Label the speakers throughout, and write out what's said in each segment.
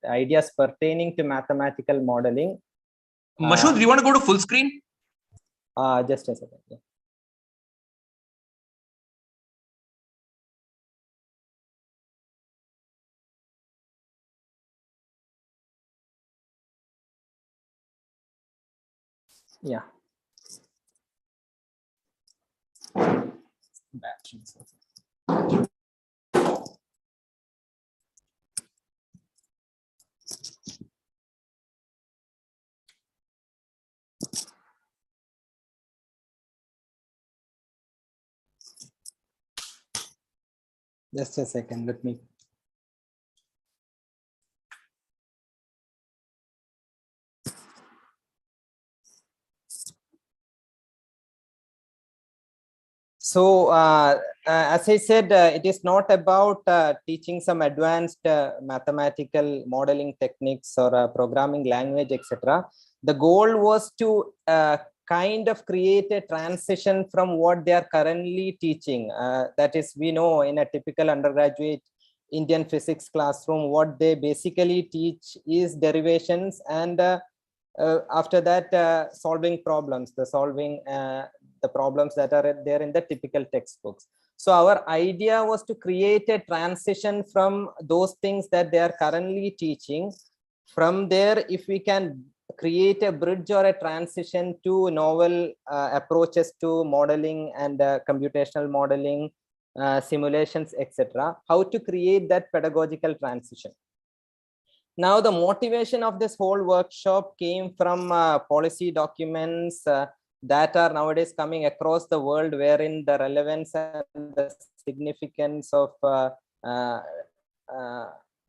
Speaker 1: ideas pertaining to mathematical modeling.
Speaker 2: Mashood, do you want to go to full screen?
Speaker 1: Just a second. Yeah. Yeah. Just a second, let me. So, as I said, it is not about teaching some advanced mathematical modeling techniques or programming language, etc. The goal was to kind of create a transition from what they are currently teaching. That is, we know in a typical undergraduate Indian physics classroom, what they basically teach is derivations and after that solving problems, the problems that are there in the typical textbooks. So our idea was to create a transition from those things that they are currently teaching. From there, if we can create a bridge or a transition to novel approaches to modeling and computational modeling, simulations, etc., how to create that pedagogical transition. Now, the motivation of this whole workshop came from policy documents that are nowadays coming across the world, wherein the relevance and the significance of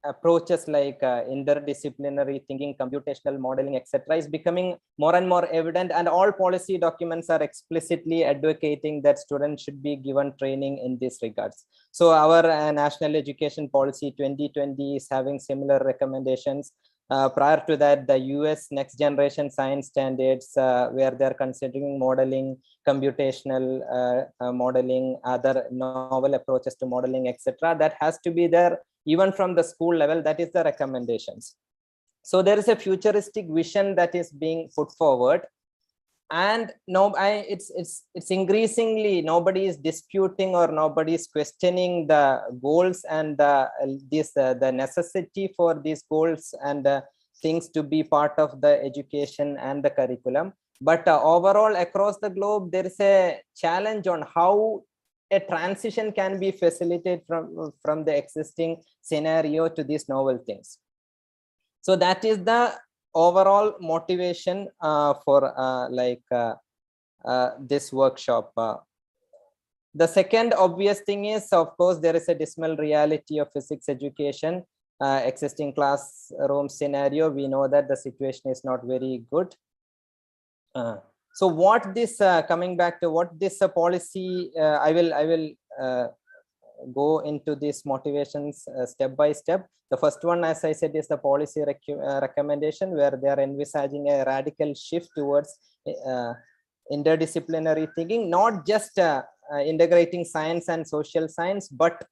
Speaker 1: approaches like interdisciplinary thinking, computational modeling, etc., is becoming more and more evident, and all policy documents are explicitly advocating that students should be given training in these regards. So our National Education Policy 2020 is having similar recommendations. Prior to that, the US Next Generation Science Standards, where they're considering modeling, computational modeling, other novel approaches to modeling, etc., that has to be there even from the school level. That is the recommendations. So there is a futuristic vision that is being put forward, and it's increasingly nobody is disputing or nobody is questioning the goals and the necessity for these goals and things to be part of the education and the curriculum. But overall across the globe, there is a challenge on how a transition can be facilitated from the existing scenario to these novel things. So that is the overall motivation for this workshop. The second obvious thing is, of course, there is a dismal reality of physics education. Existing classroom scenario, we know that the situation is not very good. So what this coming back to what this policy, I will go into these motivations step by step. The first one, as I said, is the policy recommendation, where they are envisaging a radical shift towards interdisciplinary thinking, not just integrating science and social science, but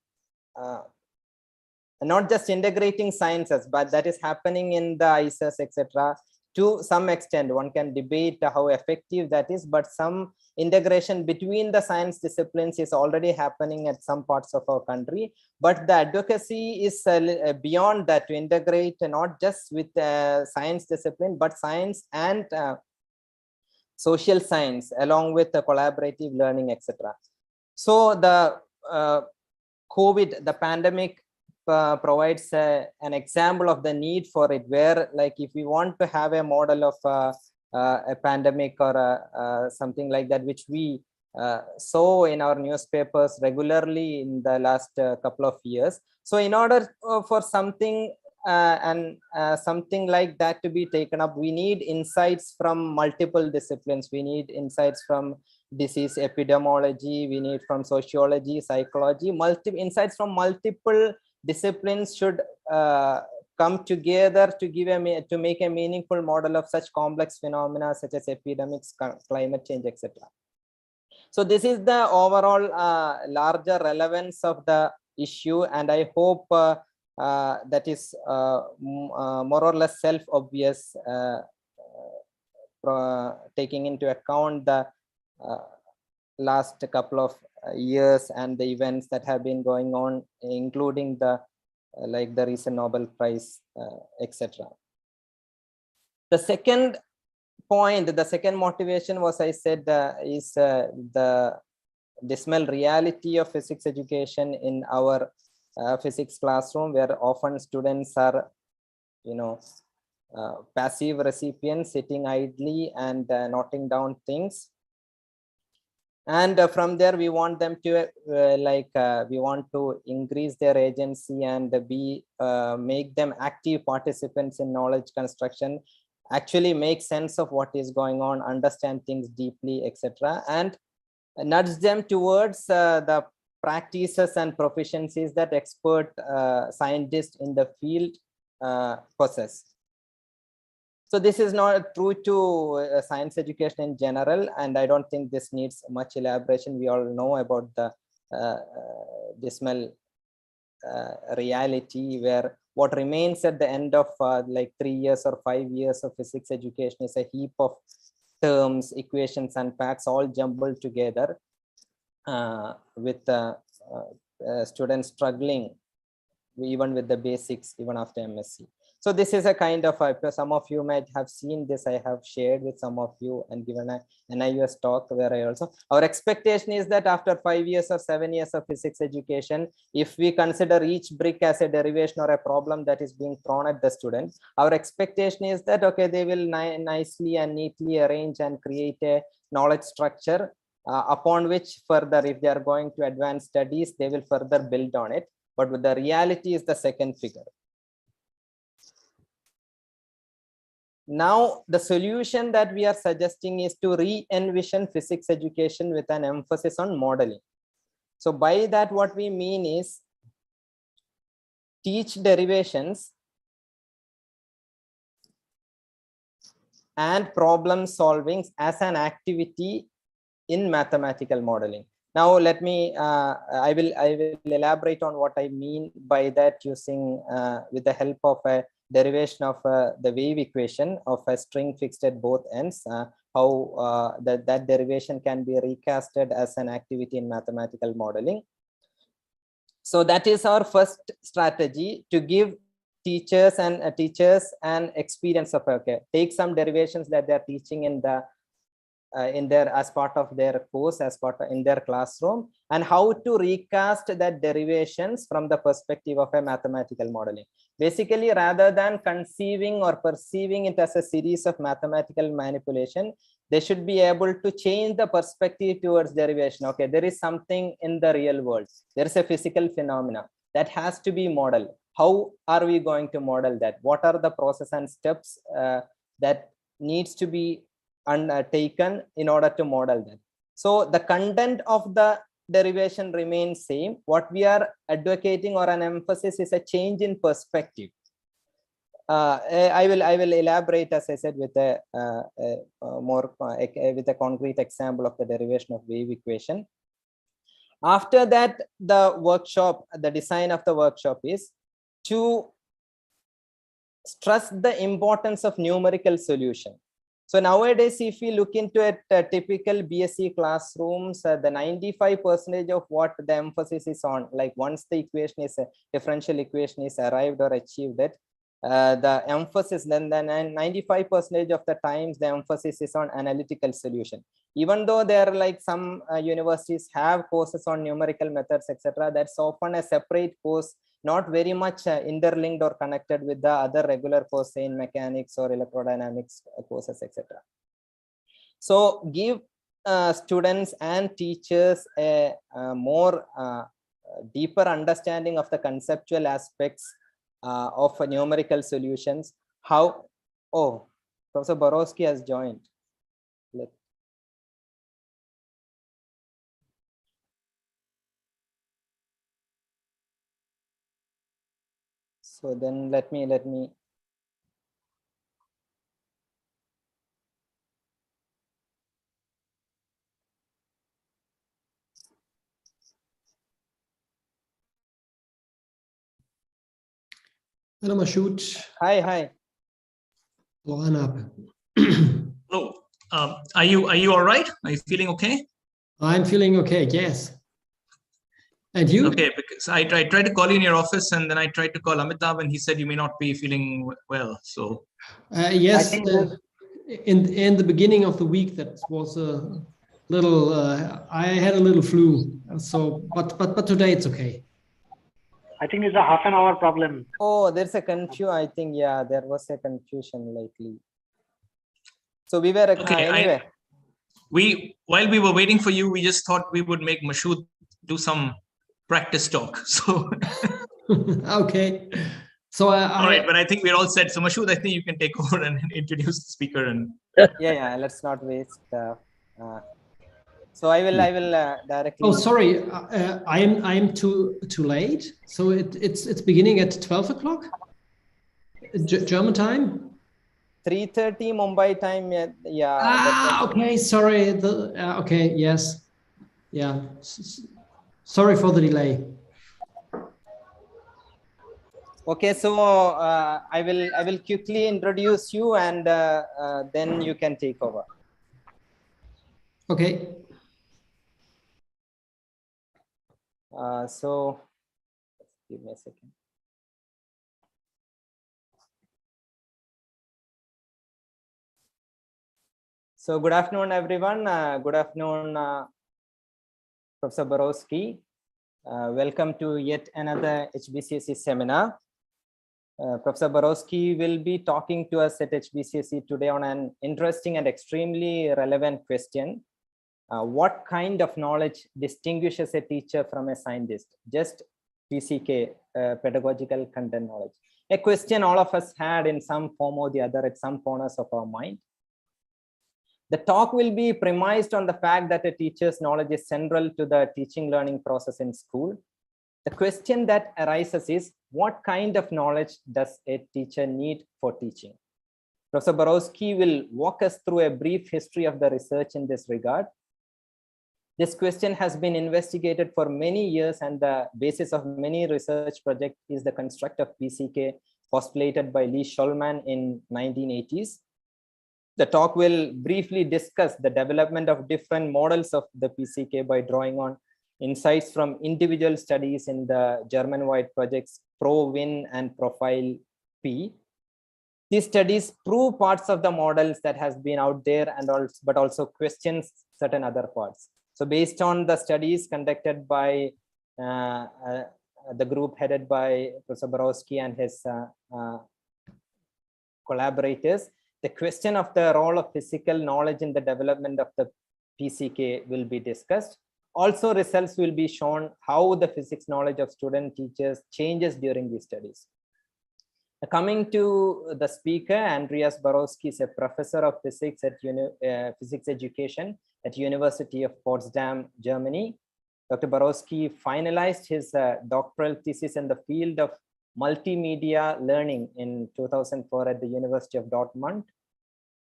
Speaker 1: not just integrating sciences, but that is happening in the ISS, etc. To some extent, one can debate how effective that is, but some integration between the science disciplines is already happening at some parts of our country. But the advocacy is beyond that, to integrate not just with science discipline, but science and social science, along with the collaborative learning, etc. So the COVID, the pandemic, provides an example of the need for it, where like if we want to have a model of a pandemic or something like that, which we saw in our newspapers regularly in the last couple of years. So in order for something something like that to be taken up, we need insights from multiple disciplines. We need insights from disease epidemiology, we need from sociology, psychology. Insights from multiple disciplines should come together to give to make a meaningful model of such complex phenomena such as epidemics, climate change, etc. So this is the overall larger relevance of the issue, and I hope that is more or less self-obvious, taking into account the last couple of years and the events that have been going on, including the like the recent Nobel Prize, etc. The second point, the second motivation was, I said, is the dismal reality of physics education in our physics classroom, where often students are, passive recipients sitting idly and noting down things. And from there, we want them to we want to increase their agency and make them active participants in knowledge construction, actually make sense of what is going on, understand things deeply, etc., and nudge them towards the practices and proficiencies that expert scientists in the field possess. So this is not true to science education in general, and I don't think this needs much elaboration. We all know about the dismal reality, where what remains at the end of like 3 years or 5 years of physics education is a heap of terms, equations, and facts all jumbled together, with students struggling even with the basics even after MSc. So this is a kind of, some of you might have seen this, I have shared with some of you and given a NIUS talk where I also, our expectation is that after 5 years or 7 years of physics education, if we consider each brick as a derivation or a problem that is being thrown at the student, our expectation is that, okay, they will nicely and neatly arrange and create a knowledge structure upon which further, if they are going to advanced studies, they will further build on it. But the reality is the second figure. Now, the solution that we are suggesting is to re-envision physics education with an emphasis on modeling. So by that, what we mean is teach derivations and problem solving as an activity in mathematical modeling. Now, let me, I will elaborate on what I mean by that using, with the help of a derivation of the wave equation of a string fixed at both ends, how that derivation can be recasted as an activity in mathematical modeling. So that is our first strategy, to give teachers an experience of, okay, take some derivations that they are teaching in the in their, as part of their course, as part of, in their classroom, and how to recast that derivations from the perspective of a mathematical modeling. Basically, rather than conceiving or perceiving it as a series of mathematical manipulation, they should be able to change the perspective towards derivation. Okay, there is something in the real world, there is a physical phenomena that has to be modeled. How are we going to model that? What are the process and steps that needs to be taken in order to model that? So the content of the derivation remains same. What we are advocating or an emphasis is a change in perspective. I will elaborate, as I said, with a more with a concrete example of the derivation of wave equation. After that, the workshop, the design of the workshop is to stress the importance of numerical solution. So nowadays, if we look into a typical BSc classrooms, the 95% of what the emphasis is on, like once the equation is a differential equation is arrived or achieved, that the emphasis, then 95% of the times the emphasis is on analytical solution. Even though there are like some universities have courses on numerical methods, etc., that's often a separate course, not very much interlinked or connected with the other regular course in mechanics or electrodynamics courses, etc. So give students and teachers a more deeper understanding of the conceptual aspects of numerical solutions. How, oh, Professor Borowski has joined. So then let me
Speaker 3: Hello, Mashoud.
Speaker 1: Hi.
Speaker 3: Hello, Anab.
Speaker 2: Hello. Are you all right? Are you feeling okay?
Speaker 3: I'm feeling okay, yes. And you?
Speaker 2: Okay, because I tried to call you in your office, and then I tried to call Amitabh, and he said you may not be feeling well. So
Speaker 3: Yes, in the beginning of the week, that was a little. I had a little flu, so but today it's okay.
Speaker 4: I think it's a half an hour problem.
Speaker 1: Oh, there's a confusion. I think, yeah, there was a confusion lately. So we were
Speaker 2: okay.
Speaker 1: anyway.
Speaker 2: While we were waiting for you, we just thought we would make Mashoud do some practice talk. So
Speaker 3: Okay. So
Speaker 2: all right, but I think we're all set. So Mashoud, I think you can take over and introduce the speaker. And
Speaker 1: Yeah. Let's not waste. So I will directly.
Speaker 3: Oh, sorry. I'm too late. So it's beginning at 12 o'clock, German time.
Speaker 1: 3:30 Mumbai time. Yeah.
Speaker 3: Okay. Sorry. Okay. Yes. Yeah. Sorry for the delay.
Speaker 1: Okay, so I will quickly introduce you, and then you can take over.
Speaker 3: Okay.
Speaker 1: So give me a second. So good afternoon, everyone. Good afternoon, Professor Borowski. Welcome to yet another HBCSE seminar. Professor Borowski will be talking to us at HBCSE today on an interesting and extremely relevant question. What kind of knowledge distinguishes a teacher from a scientist? Just PCK, pedagogical content knowledge. A question all of us had in some form or the other at some corners of our mind. The talk will be premised on the fact that a teacher's knowledge is central to the teaching learning process in school. The question that arises is, what kind of knowledge does a teacher need for teaching? Professor Borowski will walk us through a brief history of the research in this regard. This question has been investigated for many years, and the basis of many research projects is the construct of PCK postulated by Lee Shulman in 1980s. The talk will briefly discuss the development of different models of the PCK by drawing on insights from individual studies in the German-wide projects ProWin and Profile P. These studies prove parts of the models that has been out there, and also, but also questions certain other parts. So based on the studies conducted by the group headed by Professor Borowski and his collaborators, the question of the role of physical knowledge in the development of the PCK will be discussed. Also, results will be shown how the physics knowledge of student teachers changes during these studies. Coming to the speaker, Andreas Borowski is a professor of physics at physics education at University of Potsdam, Germany. Dr. Borowski finalized his doctoral thesis in the field of multimedia learning in 2004 at the University of Dortmund.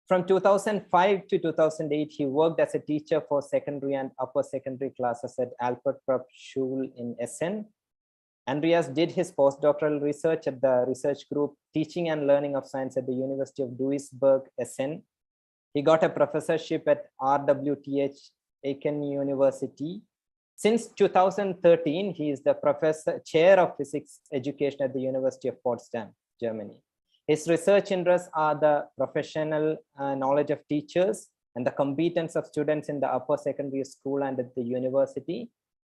Speaker 1: From 2005 to 2008, he worked as a teacher for secondary and upper secondary classes at Alfred Krupp Schule in Essen. Andreas did his postdoctoral research at the research group Teaching and Learning of Science at the University of Duisburg, Essen. He got a professorship at RWTH Aachen University. Since 2013, he is the chair of physics education at the University of Potsdam, Germany. His research interests are the professional knowledge of teachers and the competence of students in the upper secondary school and at the university.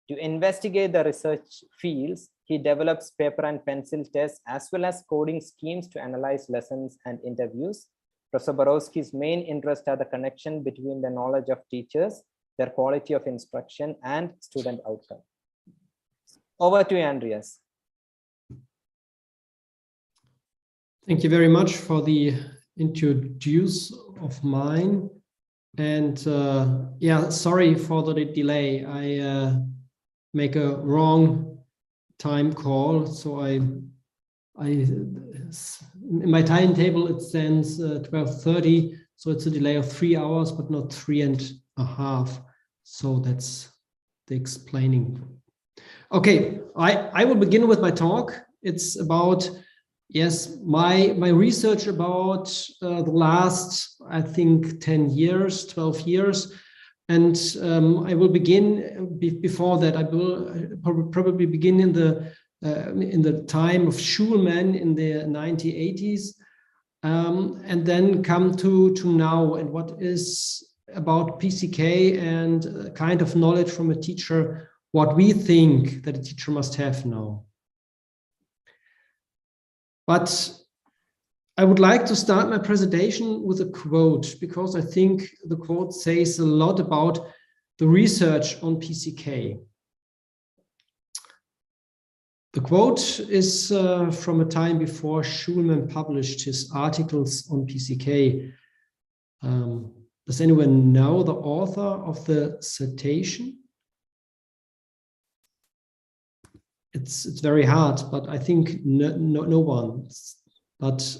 Speaker 1: To investigate the research fields, he develops paper and pencil tests as well as coding schemes to analyze lessons and interviews. Professor Borowski's main interests are the connection between the knowledge of teachers, their quality of instruction, and student outcome. Over to you, Andreas.
Speaker 3: Thank you very much for the introduce of mine. And yeah, sorry for the delay. I make a wrong time call. So in my timetable, it stands 12:30. So it's a delay of 3 hours, but not 3.5. So that's the explaining. Okay, I will begin with my talk. It's about Yes, my research about the last, I think, 10 years, 12 years, and I will begin before that. I will probably begin in the time of Schulman in the 1980s, and then come to now, and what is about PCK and kind of knowledge from a teacher, what we think that a teacher must have now. But I would like to start my presentation with a quote, because I think the quote says a lot about the research on PCK. The quote is from a time before Schulman published his articles on PCK. Does anyone know the author of the citation? It's very hard, but I think no one. But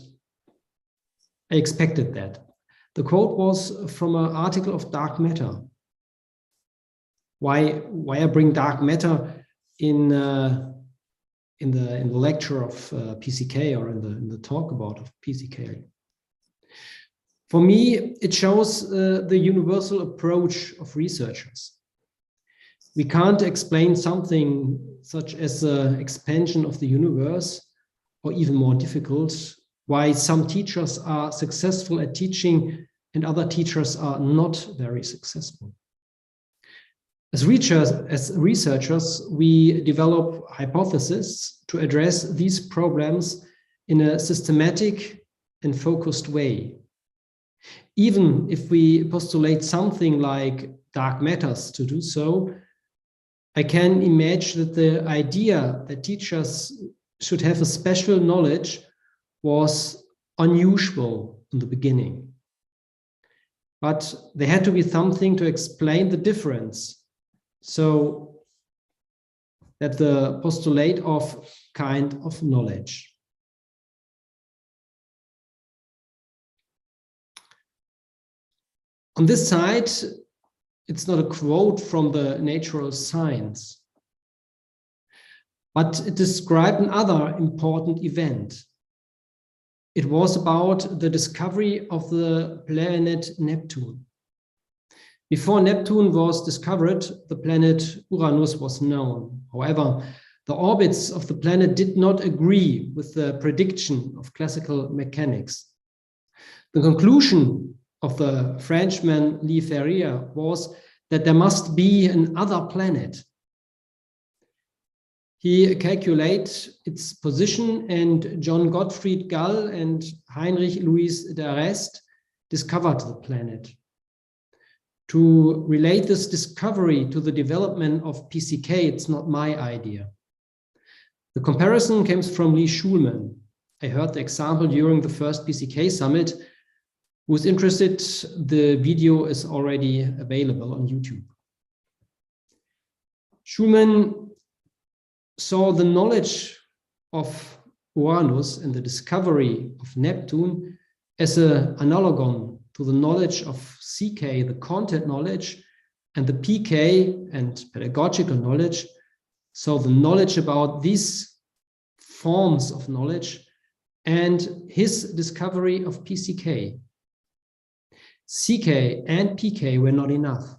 Speaker 3: I expected that. The quote was from an article of dark matter. Why I bring dark matter in the lecture of PCK, or in the talk about PCK? For me, it shows the universal approach of researchers. We can't explain something such as the expansion of the universe, or even more difficult, why some teachers are successful at teaching and other teachers are not very successful. As researchers, we develop hypotheses to address these problems in a systematic and focused way. Even if we postulate something like dark matters to do so, I can imagine that the idea that teachers should have a special knowledge was unusual in the beginning. But there had to be something to explain the difference, so that the postulate of kind of knowledge. On this side, it's not a quote from the natural science, but it described another important event. It was about the discovery of the planet Neptune. Before Neptune was discovered, the planet Uranus was known. However, the orbits of the planet did not agree with the prediction of classical mechanics. The conclusion of the Frenchman Le Verrier was that there must be another planet. He calculated its position, and John Gottfried Gall and Heinrich Louis d'Arrest discovered the planet. To relate this discovery to the development of PCK, it's not my idea. The comparison comes from Lee Schulman. I heard the example during the first PCK summit. Who's interested, the video is already available on YouTube. Schulman saw the knowledge of Uranus and the discovery of Neptune as an analogon to the knowledge of CK, the content knowledge, and the PK and pedagogical knowledge. So the knowledge about these forms of knowledge and his discovery of PCK. CK and PK were not enough.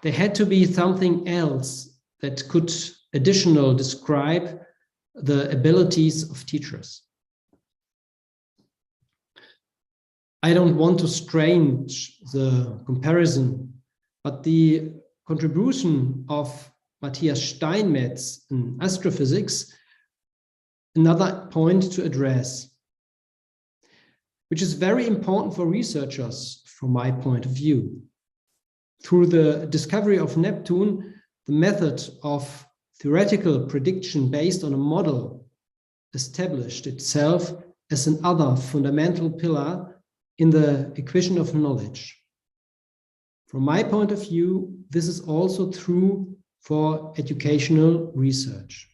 Speaker 3: There had to be something else that could additionally describe the abilities of teachers. I don't want to strange the comparison, but the contribution of Matthias Steinmetz in astrophysics, another point to address, which is very important for researchers from my point of view. Through the discovery of Neptune, the method of theoretical prediction based on a model established itself as another fundamental pillar in the equation of knowledge. From my point of view, this is also true for educational research.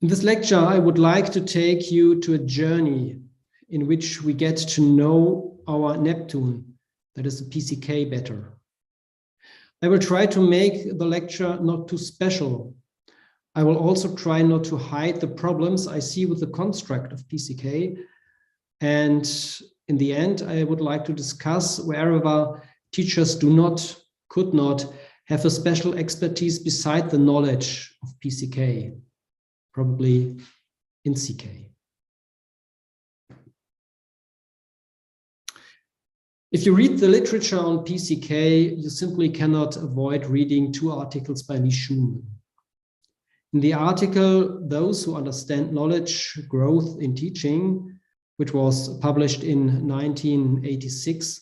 Speaker 3: In this lecture, I would like to take you to a journey in which we get to know our Neptune that is the PCK, better. I will try to make the lecture not too special. I will also try not to hide the problems I see with the construct of PCK. And in the end, I would like to discuss wherever teachers could not have a special expertise beside the knowledge of PCK, probably in CK. If you read the literature on PCK, you simply cannot avoid reading 2 articles by Lee Schumann. In the article, Those Who Understand Knowledge, Growth in Teaching, which was published in 1986,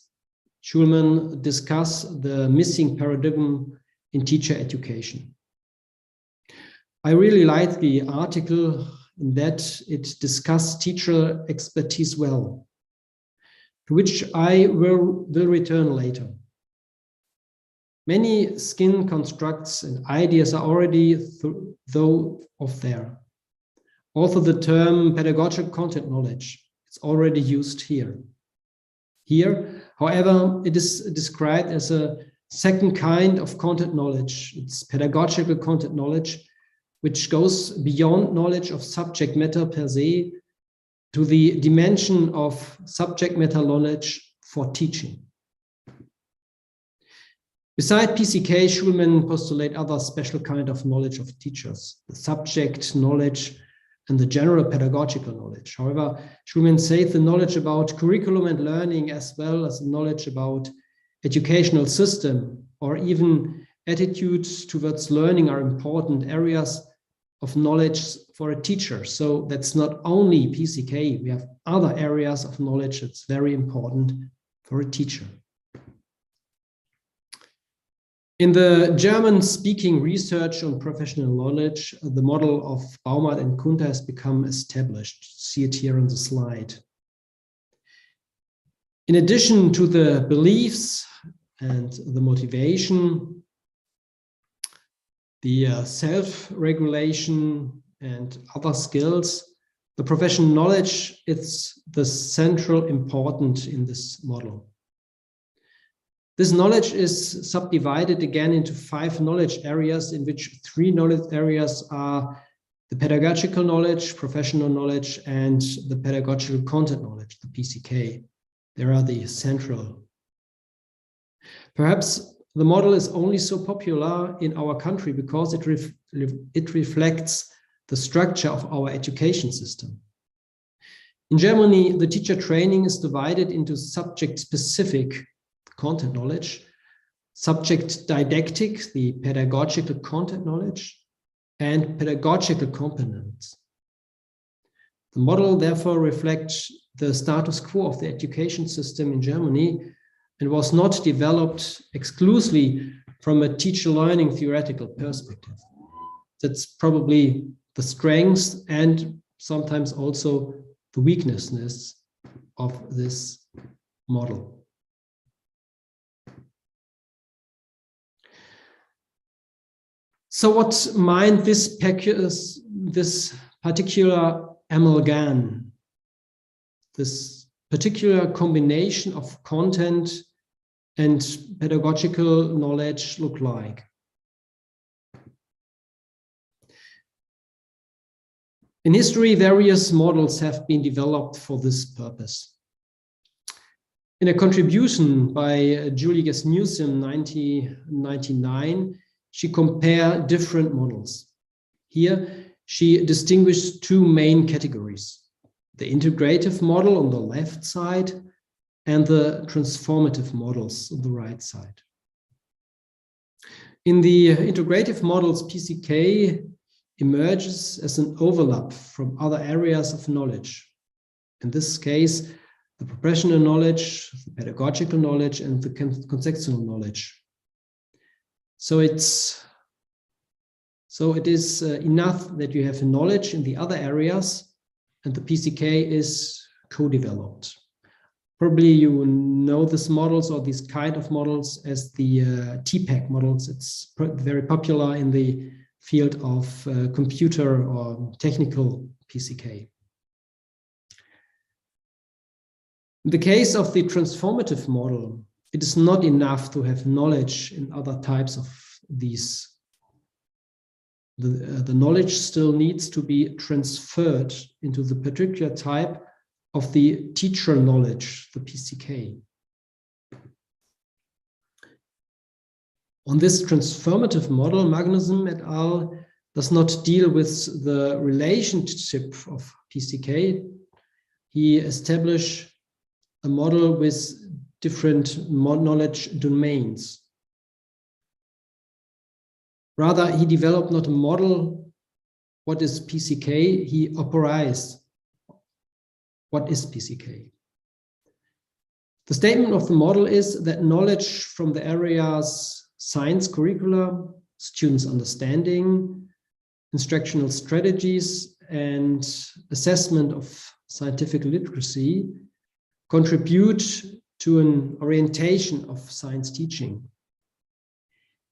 Speaker 3: Schulman discussed the missing paradigm in teacher education. I really like the article in that it discussed teacher expertise well, to which I will return later. Many skin constructs and ideas are already there. Also the term pedagogical content knowledge, it's already used here. Here, however, it is described as a second kind of content knowledge. It's pedagogical content knowledge, which goes beyond knowledge of subject matter per se to the dimension of subject matter knowledge for teaching. Beside PCK, Schulman postulates other special kind of knowledge of teachers, the subject knowledge and the general pedagogical knowledge. However, Schulman says the knowledge about curriculum and learning, as well as the knowledge about educational system or even attitudes towards learning, are important areas of knowledge for a teacher. So that's not only PCK, we have other areas of knowledge that's very important for a teacher. In the German-speaking research on professional knowledge, the model of Baumert and Kunter has become established. See it here on the slide. In addition to the beliefs and the motivation, the self-regulation and other skills, the professional knowledge is the central important in this model. This knowledge is subdivided again into 5 knowledge areas, in which 3 knowledge areas are the pedagogical knowledge, professional knowledge, and the pedagogical content knowledge, the PCK. They are the central. Perhaps the model is only so popular in our country because it reflects the structure of our education system. In Germany, the teacher training is divided into subject-specific content knowledge, subject didactic, the pedagogical content knowledge, and pedagogical components. The model therefore reflects the status quo of the education system in Germany and was not developed exclusively from a teacher learning theoretical perspective. That's probably the strengths and sometimes also the weaknesses of this model. So what meant this particular amalgam, this particular combination of content and pedagogical knowledge look like? In history, various models have been developed for this purpose. In a contribution by Julie Gasmussen, 1999, she compared different models. Here, she distinguished 2 main categories: the integrative model on the left side and the transformative models on the right side. In the integrative models, PCK emerges as an overlap from other areas of knowledge. In this case, the professional knowledge, the pedagogical knowledge, and the contextual knowledge. So it is enough that you have knowledge in the other areas, and the PCK is co-developed. Probably you know these models or these kind of models as the TPAC models. It's very popular in the field of computer or technical PCK. In the case of the transformative model, it is not enough to have knowledge in other types of these. The knowledge still needs to be transferred into the particular type of the teacher knowledge, the PCK. On this transformative model, Magnussen et al. Does not deal with the relationship of PCK. He established a model with different knowledge domains. Rather, he developed not a model, what is PCK, he operaized what is PCK. The statement of the model is that knowledge from the areas science curricula, students' understanding, instructional strategies, and assessment of scientific literacy contribute to an orientation of science teaching.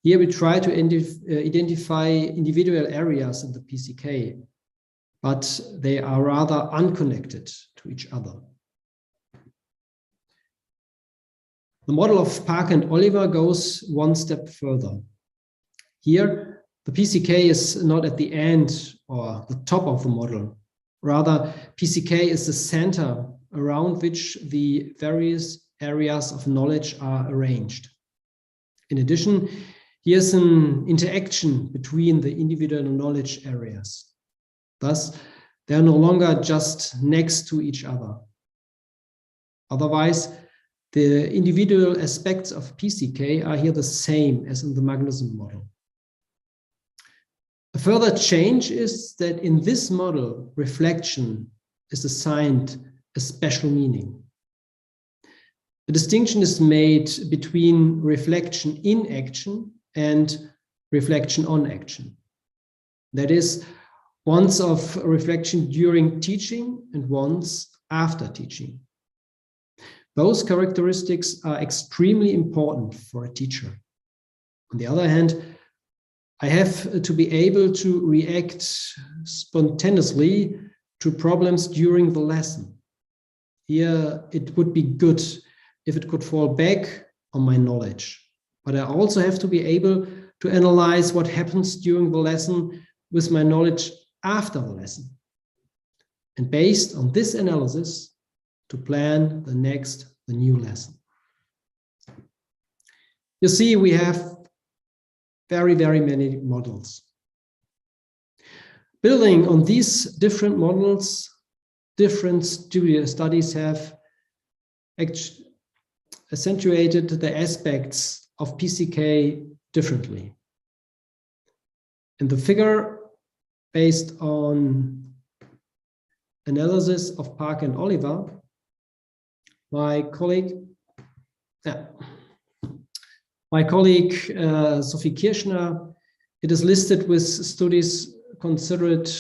Speaker 3: Here we try to identify individual areas in the PCK, but they are rather unconnected to each other. The model of Parker and Oliver goes one step further. Here, the PCK is not at the end or the top of the model. Rather, PCK is the center around which the various areas of knowledge are arranged. In addition, here's an interaction between the individual knowledge areas. Thus, they are no longer just next to each other. Otherwise, the individual aspects of PCK are here the same as in the Magnussen model. A further change is that in this model, reflection is assigned a special meaning. The distinction is made between reflection in action and reflection on action. That is, once of reflection during teaching and once after teaching. Those characteristics are extremely important for a teacher. On the other hand, I have to be able to react spontaneously to problems during the lesson. Here, it would be good if it could fall back on my knowledge. But I also have to be able to analyze what happens during the lesson with my knowledge after the lesson. And based on this analysis, to plan the new lesson. You see, we have very, very many models. Building on these different models, different studies have accentuated the aspects of PCK differently. In the figure, based on analysis of Parker and Oliver, my colleague Sophie Kirschner, it is listed with studies considered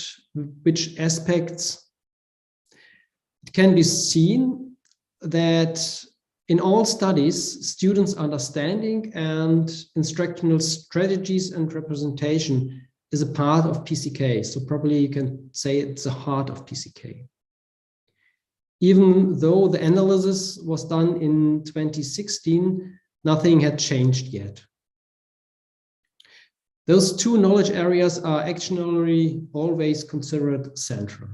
Speaker 3: which aspects. It can be seen that in all studies, students' understanding and instructional strategies and representation is a part of PCK. So probably you can say it's the heart of PCK. Even though the analysis was done in 2016, nothing had changed yet. Those two knowledge areas are actually always considered central.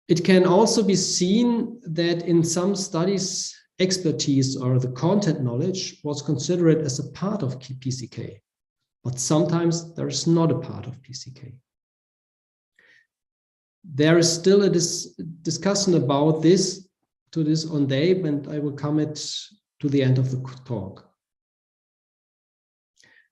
Speaker 3: It can also be seen that in some studies, expertise or the content knowledge was considered as a part of PCK, but sometimes there is not a part of PCK. There is still a discussion about this on day, and I will come to the end of the talk.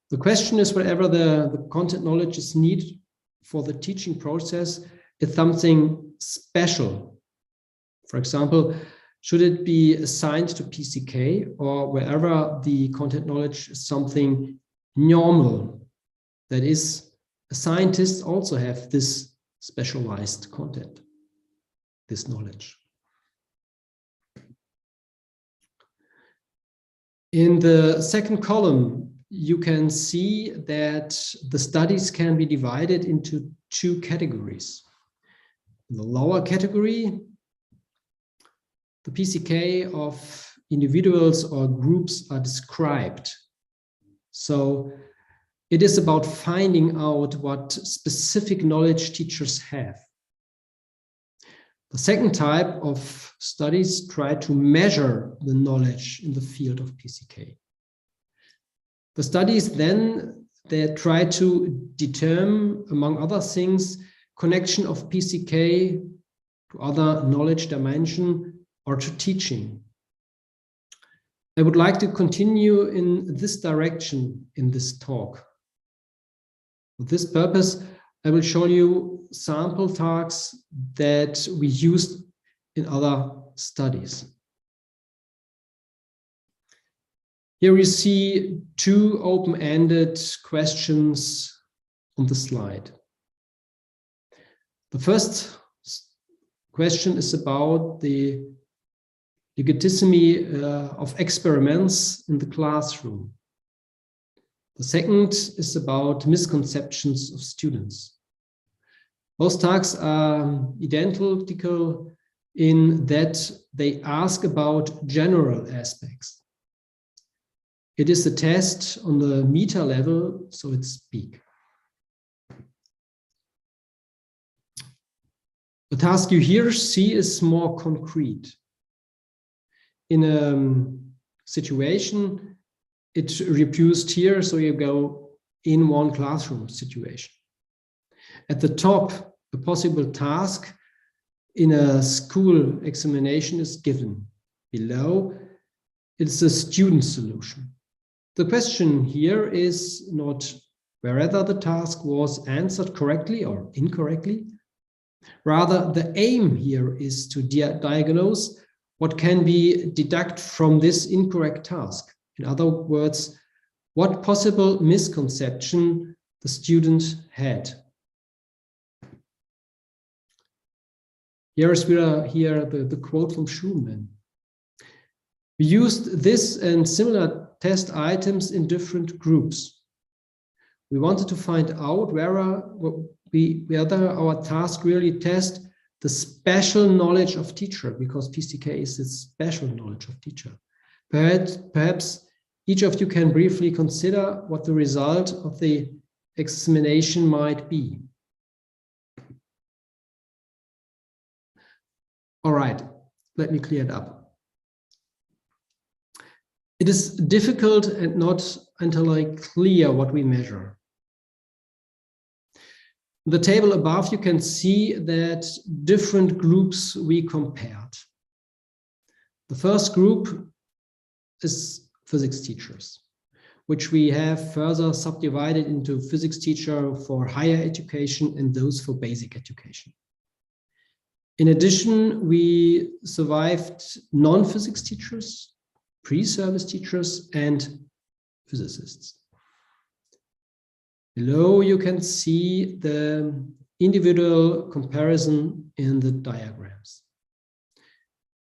Speaker 3: The question is whether the content knowledge is needed for the teaching process is something special. For example, should it be assigned to PCK or wherever the content knowledge is something normal? That is, scientists also have this specialized content, this knowledge. In the second column, you can see that the studies can be divided into two categories. In the lower category, the PCK of individuals or groups are described. So it is about finding out what specific knowledge teachers have. The second type of studies try to measure the knowledge in the field of PCK. The studies then, they try to determine, among other things, connection of PCK to other knowledge dimension or to teaching. I would like to continue in this direction in this talk. For this purpose, I will show you sample tasks that we used in other studies. Here we see two open-ended questions on the slide. The first question is about the legitimacy of experiments in the classroom. The second is about misconceptions of students. Both tasks are identical in that they ask about general aspects. It is a test on the meta level, so it's big. The task you here see is more concrete. In a situation, it's reproduced here, so you go in one classroom situation. At the top, a possible task in a school examination is given. Below, it's a student solution. The question here is not whether the task was answered correctly or incorrectly. Rather, the aim here is to diagnose what can be deducted from this incorrect task. In other words, what possible misconception the student had. Here is the quote from Schumann. We used this and similar test items in different groups. We wanted to find out whether our task really tests the special knowledge of teacher, because PCK is the special knowledge of teacher. Perhaps each of you can briefly consider what the result of the examination might be. All right, let me clear it up. It is difficult and not entirely clear what we measure. In the table above, you can see that different groups we compared. The first group is physics teachers, which we have further subdivided into physics teacher for higher education and those for basic education. In addition, we survived non-physics teachers, pre-service teachers, and physicists. Below, you can see the individual comparison in the diagrams.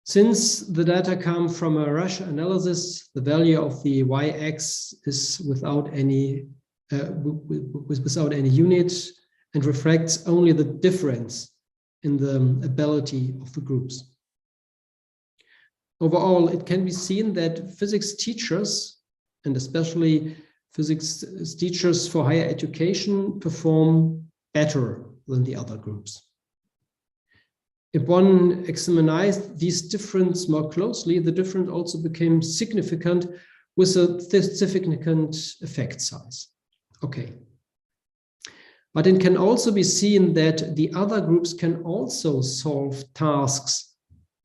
Speaker 3: Since the data come from a Rush analysis, the value of the y-axis is without any unit and reflects only the difference in the ability of the groups. Overall, it can be seen that physics teachers, and especially physics teachers for higher education, perform better than the other groups. If one examines these differences more closely, the difference also became significant with a significant effect size. Okay. But it can also be seen that the other groups can also solve tasks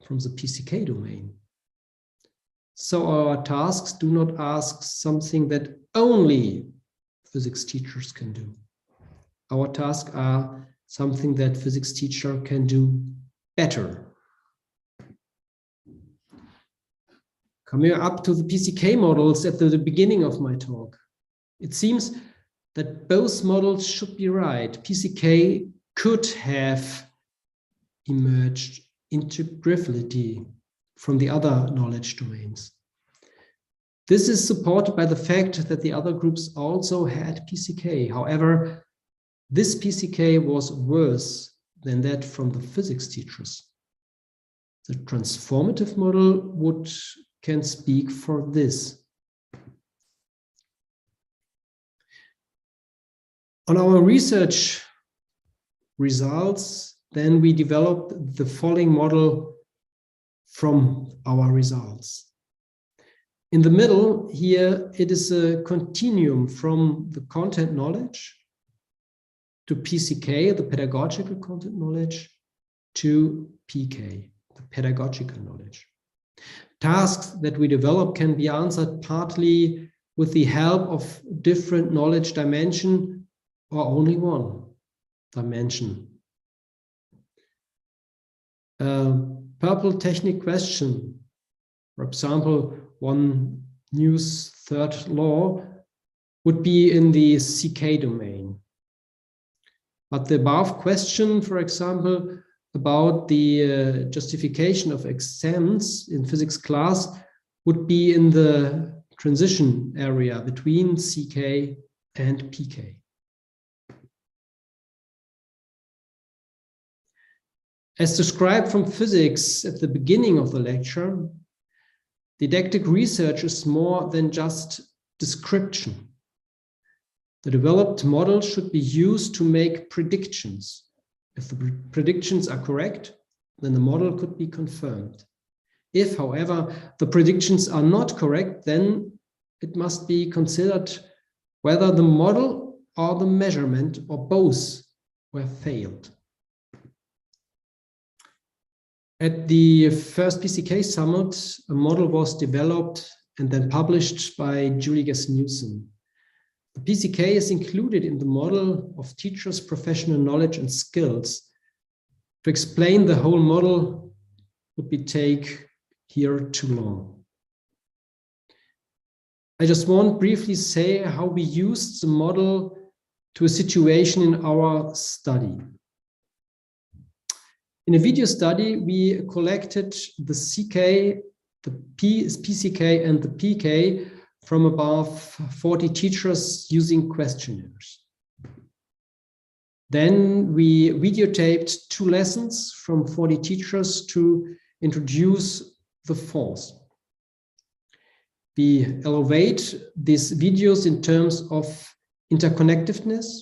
Speaker 3: from the PCK domain. So our tasks do not ask something that only physics teachers can do. Our tasks are something that physics teacher can do better. Coming up to the PCK models at the beginning of my talk, it seems that both models should be right. PCK could have emerged integrability from the other knowledge domains. This is supported by the fact that the other groups also had PCK. However, this PCK was worse than that from the physics teachers. The transformative model can speak for this. On our research results, then we developed the following model from our results. In the middle here, it is a continuum from the content knowledge to PCK, the pedagogical content knowledge, to PK, the pedagogical knowledge. Tasks that we develop can be answered partly with the help of different knowledge dimension or only one dimension. Purple technique question, for example, one New's third law would be in the CK domain. But the above question, for example, about the justification of exams in physics class would be in the transition area between CK and PK. As described from physics at the beginning of the lecture, didactic research is more than just description. The developed model should be used to make predictions. If the predictions are correct, then the model could be confirmed. If, however, the predictions are not correct, then it must be considered whether the model or the measurement or both were failed. At the first PCK summit, a model was developed and then published by Julie Gesson-Newson. The PCK is included in the model of teachers' professional knowledge and skills. To explain the whole model would take here too long. I just want to briefly say how we used the model to a situation in our study. In a video study, we collected the CK, the PCK and the PK from above 40 teachers using questionnaires. Then we videotaped 2 lessons from 40 teachers to introduce the force. We elevate these videos in terms of interconnectedness.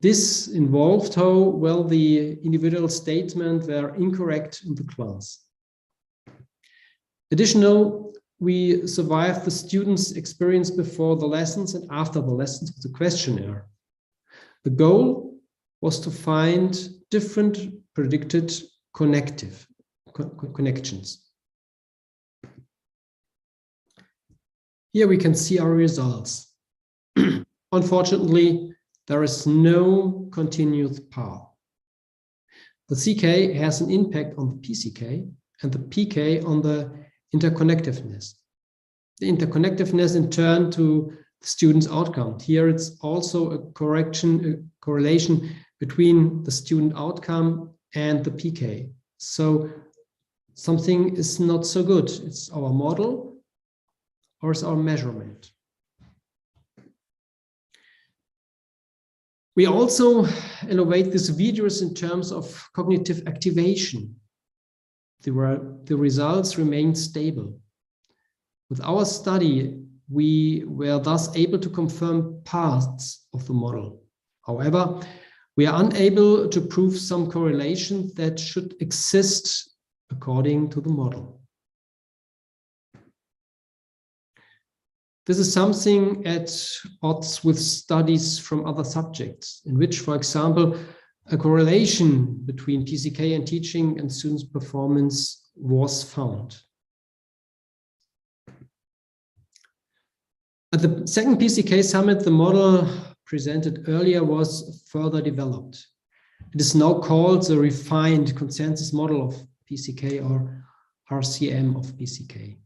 Speaker 3: This involved how well the individual statements were incorrect in the class. Additionally, we survived the students' experience before the lessons and after the lessons with the questionnaire. The goal was to find different predicted connections. Here we can see our results. Unfortunately, there is no continuous path. The CK has an impact on the PCK and the PK on the interconnectedness. The interconnectedness in turn to the student's outcome. Here it's also a correlation between the student outcome and the PK. So something is not so good. It's our model or it's our measurement. We also elevate these videos in terms of cognitive activation. The results remain stable. With our study, we were thus able to confirm parts of the model. However, we are unable to prove some correlations that should exist according to the model. This is something at odds with studies from other subjects, in which, for example, a correlation between PCK and teaching and students' performance was found. At the second PCK summit, the model presented earlier was further developed. It is now called the refined consensus model of PCK or RCM of PCK.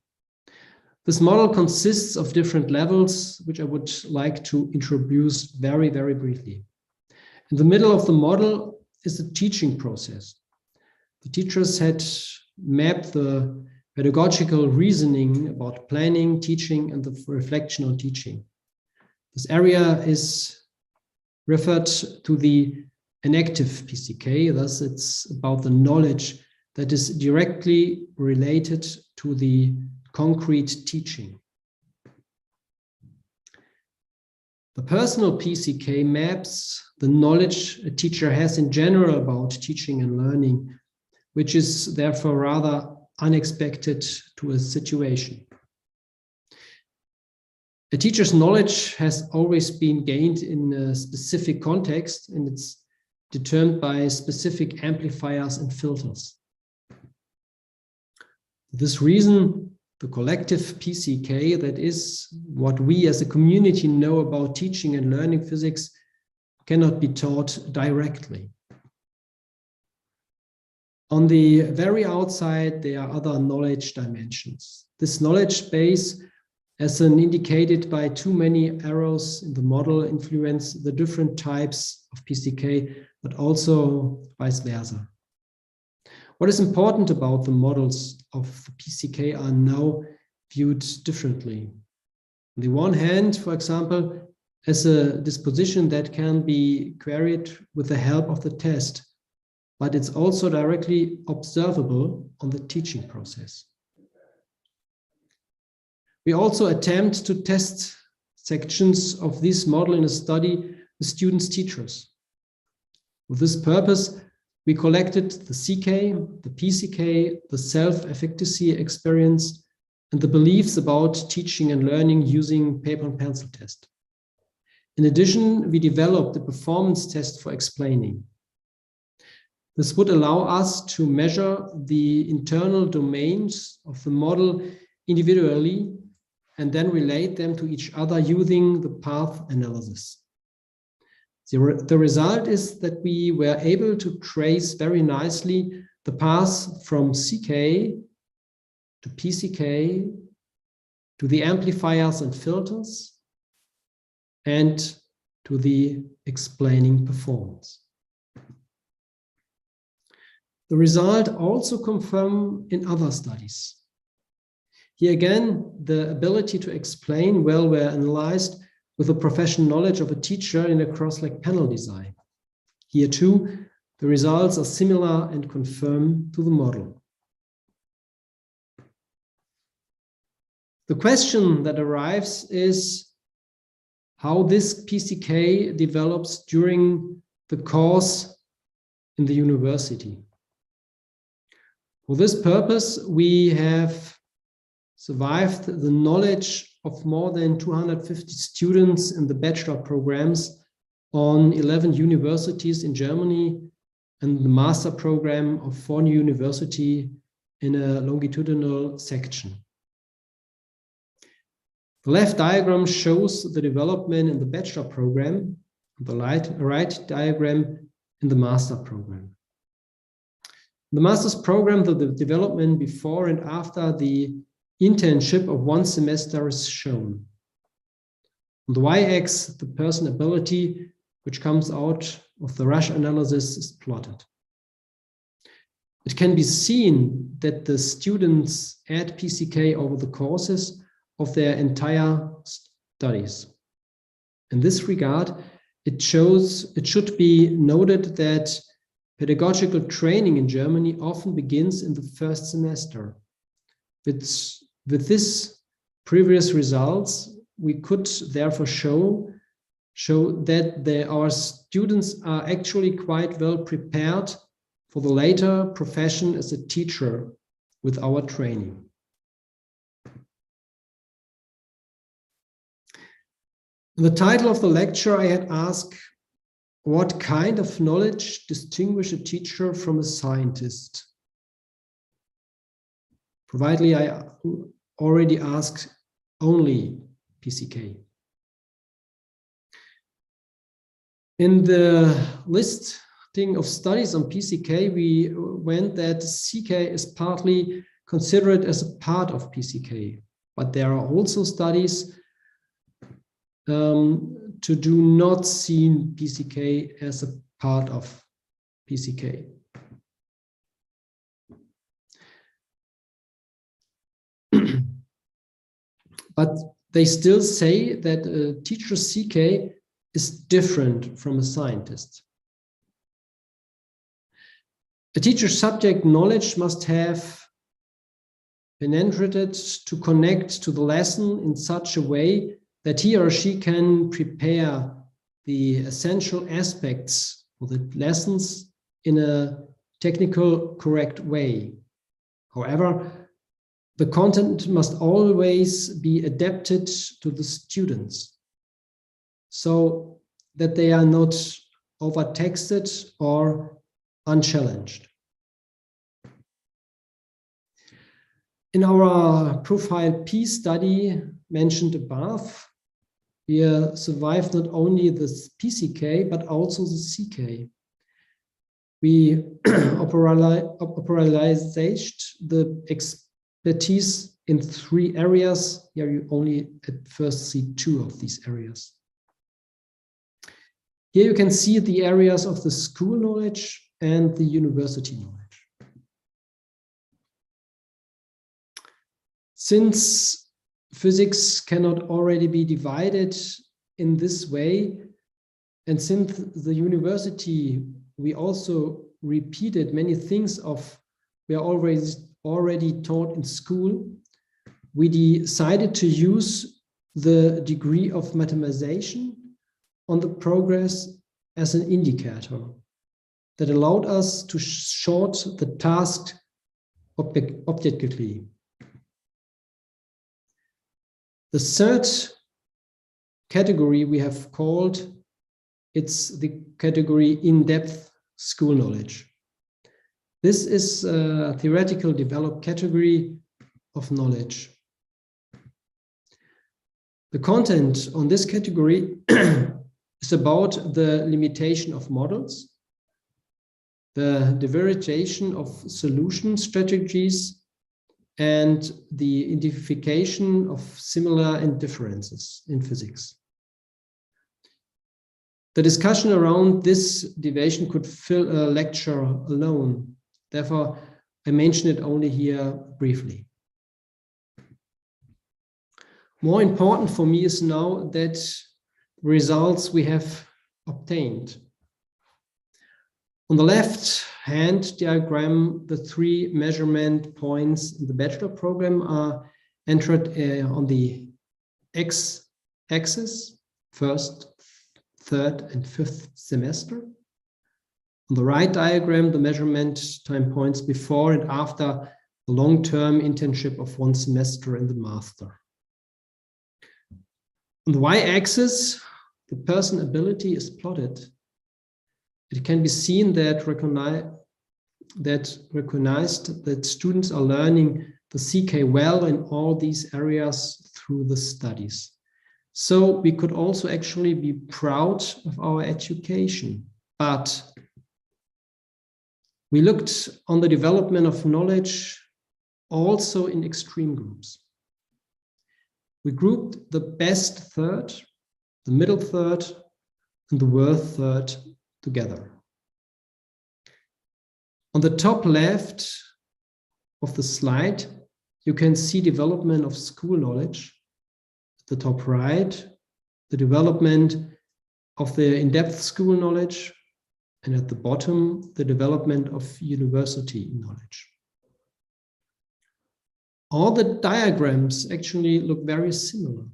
Speaker 3: This model consists of different levels, which I would like to introduce very, very briefly. In the middle of the model is the teaching process. The teachers had mapped the pedagogical reasoning about planning, teaching, and the reflection on teaching. This area is referred to the enactive PCK, thus it's about the knowledge that is directly related to the concrete teaching. The personal PCK maps the knowledge a teacher has in general about teaching and learning, which is therefore rather unexpected to a situation. A teacher's knowledge has always been gained in a specific context, and it's determined by specific amplifiers and filters. For this reason, the collective PCK, that is what we as a community know about teaching and learning physics, cannot be taught directly. On the very outside, there are other knowledge dimensions. This knowledge base, as indicated by too many arrows in the model, influence the different types of PCK, but also vice versa. What is important about the models of the PCK are now viewed differently. On the one hand, for example, as a disposition that can be queried with the help of the test, but it's also directly observable on the teaching process. We also attempt to test sections of this model in a study with students' teachers. For this purpose, we collected the CK, the PCK, the self-efficacy experience, and the beliefs about teaching and learning using paper and pencil test. In addition, we developed a performance test for explaining. This would allow us to measure the internal domains of the model individually and then relate them to each other using the path analysis. The result is that we were able to trace very nicely the path from CK to PCK to the amplifiers and filters and to the explaining performance. The result also confirmed in other studies. Here again, the ability to explain well were analyzed with the professional knowledge of a teacher in a cross-leg panel design. Here too, the results are similar and confirm to the model. The question that arrives is how this PCK develops during the course in the university. For this purpose, we have survived the knowledge of more than 250 students in the bachelor programs on 11 universities in Germany and the master program of 4 universities in a longitudinal section. The left diagram shows the development in the bachelor program, the right diagram in the master program. In the master's program, the development before and after the internship of 1 semester is shown. On the y-axis, the person ability, which comes out of the rush analysis, is plotted. It can be seen that the students add PCK over the courses of their entire studies. In this regard, it should be noted that pedagogical training in Germany often begins in the first semester. With this previous results, we could therefore show that our students are actually quite well prepared for the later profession as a teacher with our training. In the title of the lecture, I had asked, what kind of knowledge distinguishes a teacher from a scientist? Providely, I already asked only PCK. In the listing of studies on PCK, we went that CK is partly considered as a part of PCK, but there are also studies to do not see PCK as a part of PCK. But they still say that a teacher's CK is different from a scientist. A teacher's subject knowledge must have been entered to connect to the lesson in such a way that he or she can prepare the essential aspects of the lessons in a technical correct way. However, the content must always be adapted to the students so that they are not overtexted or unchallenged. In our Profile P study mentioned above, we survived not only the PCK, but also the CK. We operationalized the expertise in 3 areas. Here you only at first see 2 of these areas. Here you can see the areas of the school knowledge and the university knowledge. Since physics cannot already be divided in this way, and since the university, we also repeated many things we are already taught in school, we decided to use the degree of mathematization on the progress as an indicator that allowed us to sort the task objectively. The third category we have called, it's the category in-depth school knowledge. This is a theoretical developed category of knowledge. The content on this category is about the limitation of models, the derivation of solution strategies, and the identification of similar and differences in physics. The discussion around this deviation could fill a lecture alone. Therefore, I mention it only here briefly. More important for me is now that results we have obtained. On the left-hand diagram, the 3 measurement points in the bachelor program are entered on the x-axis, first, third, and 5th semester. On the right diagram, the measurement time points before and after the long-term internship of 1 semester in the master. On the y-axis, the person ability is plotted. It can be seen that recognized that students are learning the CK well in all these areas through the studies. So we could also actually be proud of our education, but we looked on the development of knowledge also in extreme groups. We grouped the best third, the middle third, and the worst third together. On the top left of the slide, you can see development of school knowledge. At the top right, the development of the in-depth school knowledge, and at the bottom, the development of university knowledge. All the diagrams actually look very similar.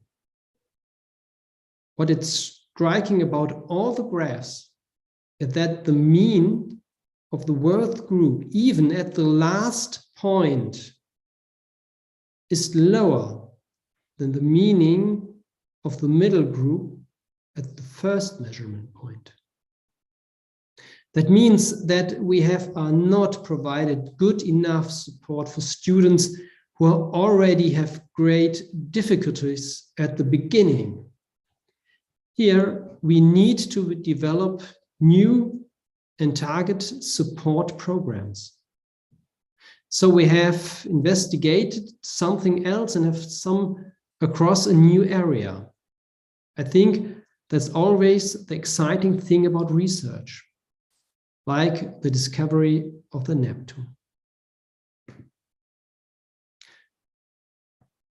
Speaker 3: What it's striking about all the graphs is that the mean of the worth group, even at the last point, is lower than the meaning of the middle group at the first measurement point. That means that we are not provided good enough support for students who already have great difficulties at the beginning. Here, we need to develop new and target support programs. So we have investigated something else and have some across a new area. I think that's always the exciting thing about research, like the discovery of the Neptune.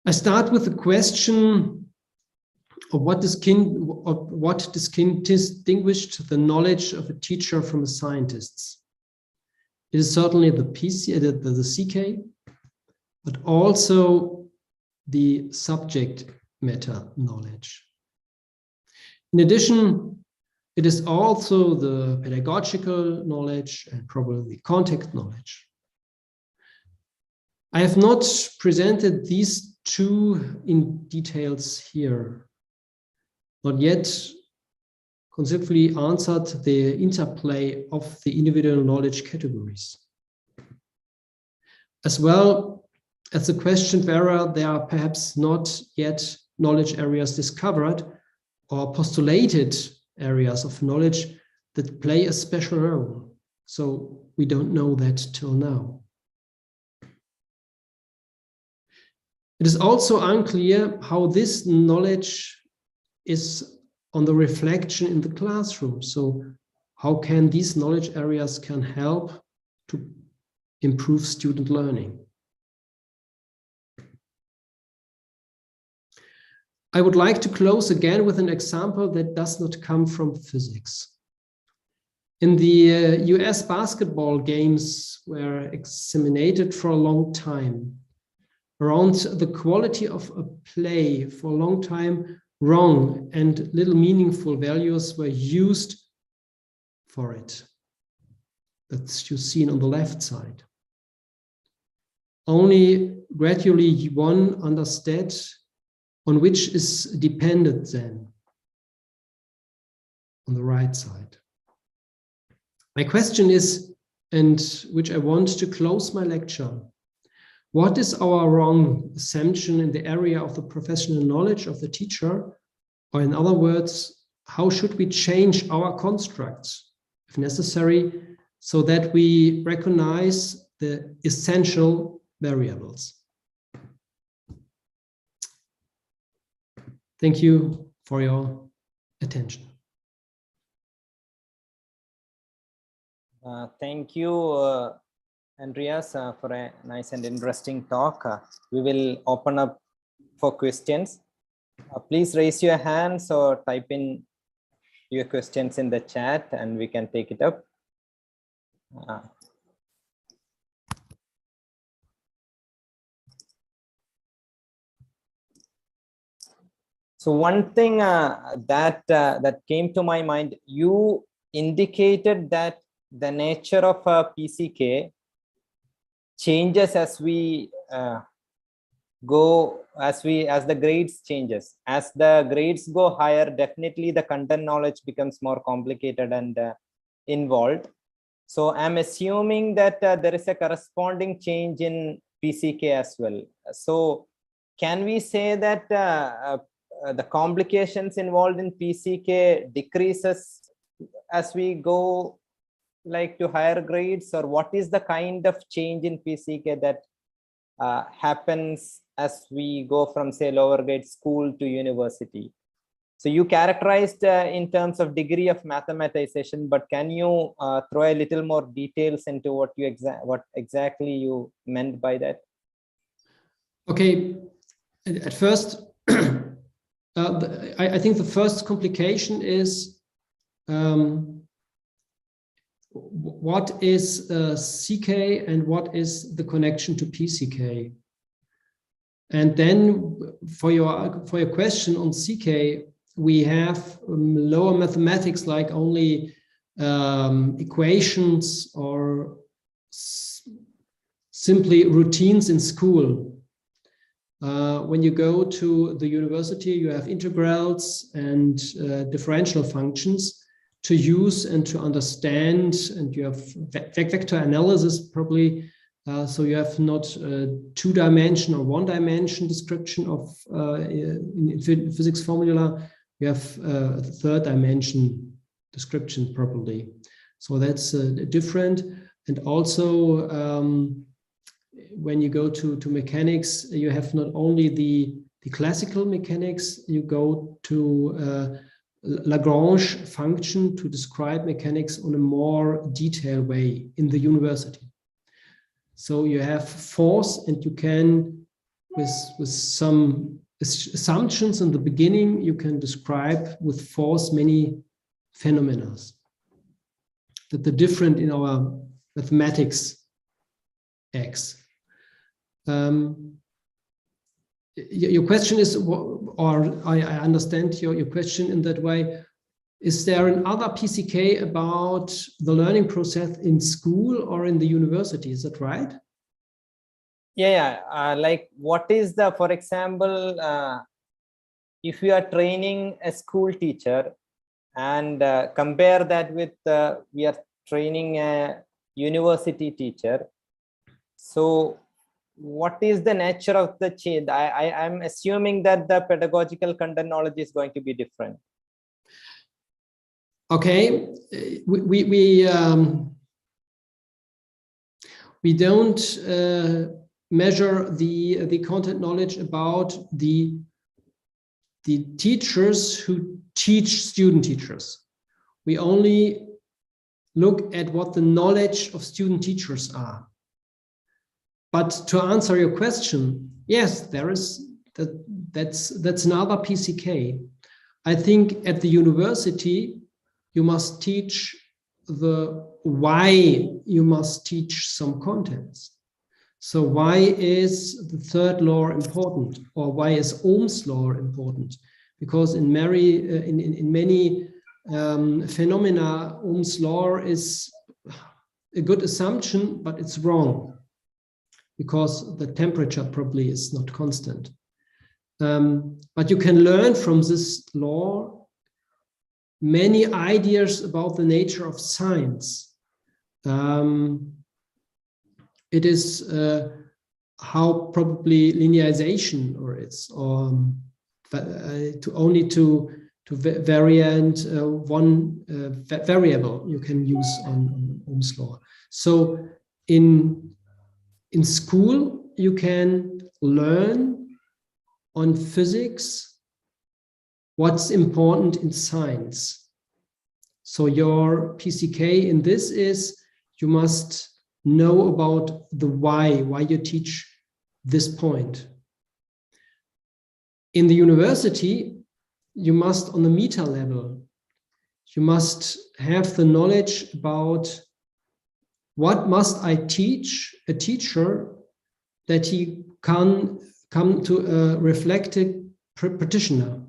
Speaker 3: I start with the question of what distinguished the knowledge of a teacher from a scientist. It is certainly the CK, but also the subject matter knowledge. In addition, it is also the pedagogical knowledge and probably the context knowledge. I have not presented these two in details here, not yet conceptually answered the interplay of the individual knowledge categories. As well as the question whether there are perhaps not yet knowledge areas discovered or postulated areas of knowledge that play a special role. So we don't know that till now. It is also unclear how this knowledge is on the reflection in the classroom. So how can these knowledge areas can help to improve student learning? I would like to close again with an example that does not come from physics. In the US basketball games were examined for a long time. Around the quality of a play for a long time, wrong and little meaningful values were used for it. That's you seen on the left side. Only gradually one understood on which is dependent then on the right side. My question is, and which I want to close my lecture, what is our wrong assumption in the area of the professional knowledge of the teacher? Or in other words, how should we change our constructs, if necessary, so that we recognize the essential variables? Thank you for your attention.
Speaker 1: Thank you, Andreas, for a nice and interesting talk. We will open up for questions. Please raise your hands or type in your questions in the chat and we can take it up. So one thing that came to my mind, you indicated that the nature of PCK changes as we go, as the grades changes. As the grades go higher, definitely the content knowledge becomes more complicated and involved. So I'm assuming that there is a corresponding change in PCK as well. So can we say that the complications involved in PCK decreases as we go like to higher grades, or what is the kind of change in PCK that happens as we go from say lower grade school to university? So you characterized in terms of degree of mathematization, but can you throw a little more details into what exactly you meant by that?
Speaker 3: Okay, at first, I think the first complication is what is CK and what is the connection to PCK? And then for your question on CK, we have lower mathematics like only equations or simply routines in school. When you go to the university, you have integrals and differential functions to use and to understand, and you have vector analysis probably. So you have not two-dimension or one-dimension description of in physics formula. You have a third-dimension description probably. So that's different. And also, when you go to mechanics, you have not only the classical mechanics, you go to Lagrange function to describe mechanics on a more detailed way in the university. So you have force, and you can, with some assumptions in the beginning, you can describe with force many phenomena that are different in our mathematics X. Your question is, or I understand your question in that way, is there another PCK about the learning process in school or in the university? Is that right?
Speaker 1: Yeah, like what is the, for example, if you are training a school teacher and compare that with we are training a university teacher, so what is the nature of the change? I'm assuming that the pedagogical content knowledge is going to be different.
Speaker 3: Okay, we don't measure the content knowledge about the teachers who teach student teachers. We only look at what the knowledge of student teachers are. But to answer your question, yes, there is that's another PCK. I think at the university you must teach the why you must teach some contents. So why is the third law important, or why is Ohm's law important? Because in many phenomena, Ohm's law is a good assumption, but it's wrong, because the temperature probably is not constant. But you can learn from this law many ideas about the nature of science. It is how probably linearization, or it's to variant one variable you can use on Ohm's law. So in school you can learn on physics what's important in science. So your PCK in this is you must know about the why you teach this point. In the university, you must, on the meta level, you must have the knowledge about what must I teach a teacher that he can come to a reflective practitioner,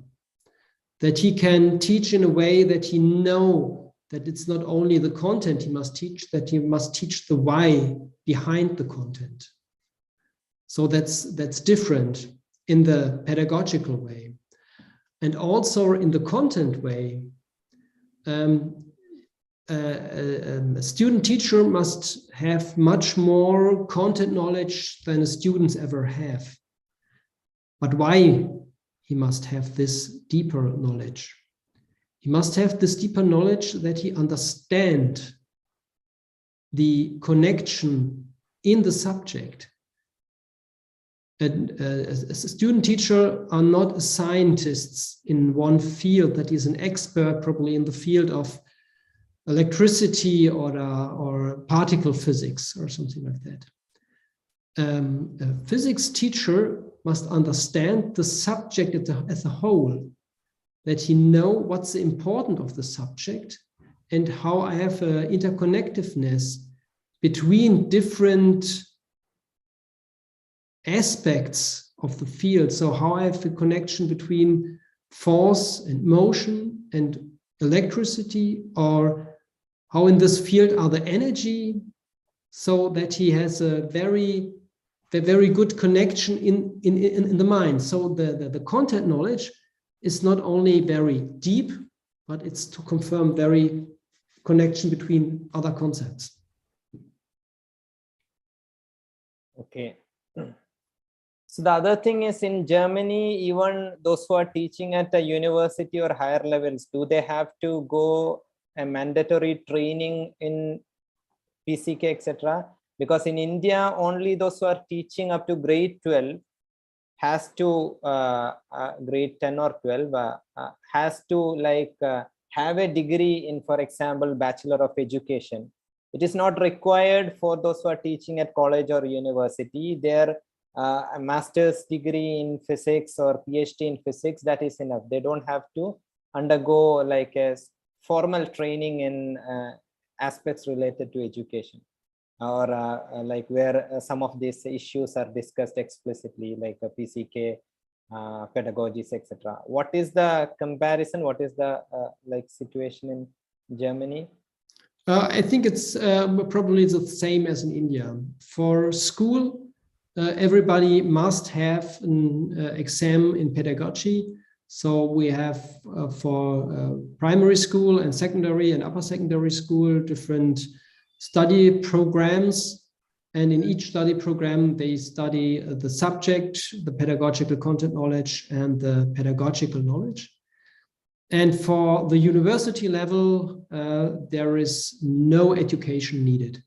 Speaker 3: that he can teach in a way that he know that it's not only the content he must teach, that he must teach the why behind the content. So that's different in the pedagogical way. And also in the content way, a student teacher must have much more content knowledge than a students ever have. But why he must have this deeper knowledge? He must have this deeper knowledge that he understands the connection in the subject. A student teacher are not scientists in one field, that is an expert probably in the field of electricity or particle physics or something like that. A physics teacher must understand the subject as a whole, that he know what's the importance of the subject and how I have an interconnectedness between different aspects of the field. So how I have a connection between force and motion and electricity, or how in this field are the energy, so that he has a very good connection in the mind. So the content knowledge is not only very deep, but it's to confirm very connection between other concepts.
Speaker 1: Okay. So the other thing is, in Germany, even those who are teaching at a university or higher levels, do they have to go a mandatory training in PCK, etc.? Because in India, only those who are teaching up to grade 12 has to, grade 10 or 12, has to have a degree in, for example, Bachelor of Education. It is not required for those who are teaching at college or university. Their a master's degree in physics or PhD in physics, that is enough. They don't have to undergo like a formal training in aspects related to education. or like where some of these issues are discussed explicitly, like PCK, pedagogies, etc. What is the comparison? What is the like situation in Germany?
Speaker 3: I think it's probably the same as in India. For school, everybody must have an exam in pedagogy. So we have for primary school and secondary and upper secondary school different study programs. And in each study program, they study the subject, the pedagogical content knowledge, and the pedagogical knowledge. And for the university level, there is no education needed.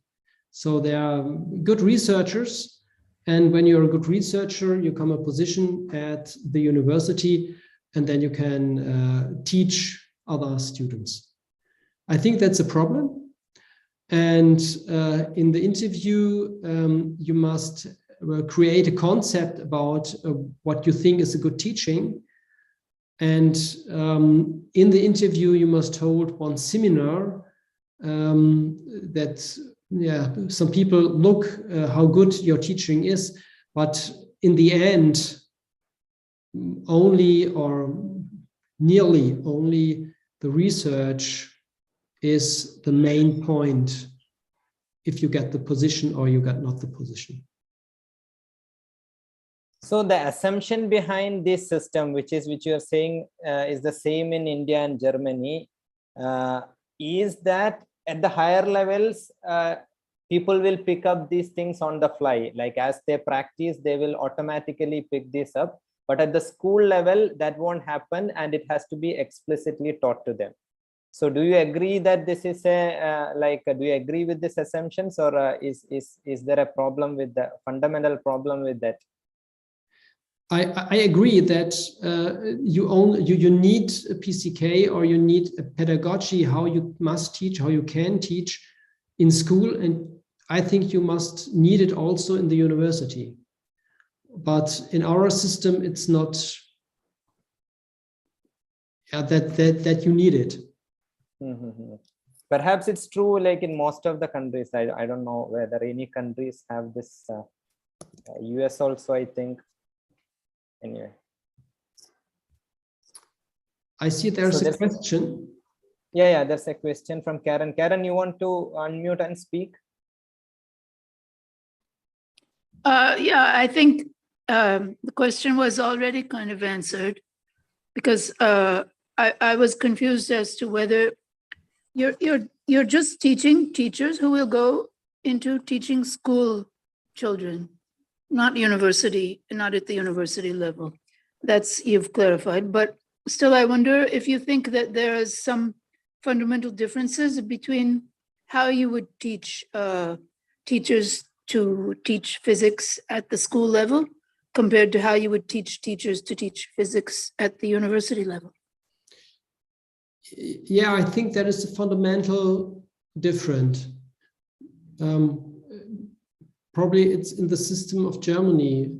Speaker 3: So there are good researchers. And when you're a good researcher, you come a position at the university, and then you can teach other students. I think that's a problem. And in the interview, you must create a concept about what you think is a good teaching. And in the interview, you must hold one seminar that, some people look how good your teaching is, but in the end, only or nearly only the research is the main point if you get the position or you get not the position.
Speaker 1: So the assumption behind this system, which you are saying is the same in India and Germany, is that at the higher levels, people will pick up these things on the fly. Like as they practice, they will automatically pick this up. But at the school level, that won't happen, and it has to be explicitly taught to them. So do you agree that this is a do you agree with this assumptions, or is there a problem with the fundamental problem with that?
Speaker 3: I agree that you need a PCK, or you need a pedagogy, how you must teach, how you can teach in school, and I think you must need it also in the university. But in our system, it's not that you need it.
Speaker 1: Mm-hmm. Perhaps it's true, like in most of the countries. I don't know whether any countries have this. US also, I think. Anyway,
Speaker 3: I see there's a question.
Speaker 1: Yeah, there's a question from Karen. Karen, you want to unmute and speak?
Speaker 5: Yeah, I think the question was already kind of answered, because I was confused as to whether you're just teaching teachers who will go into teaching school children, not university, not at the university level. That's, you've clarified, but still I wonder if you think that there is some fundamental differences between how you would teach teachers to teach physics at the school level compared to how you would teach teachers to teach physics at the university level.
Speaker 3: Yeah, I think that is a fundamental difference. Probably it's in the system of Germany,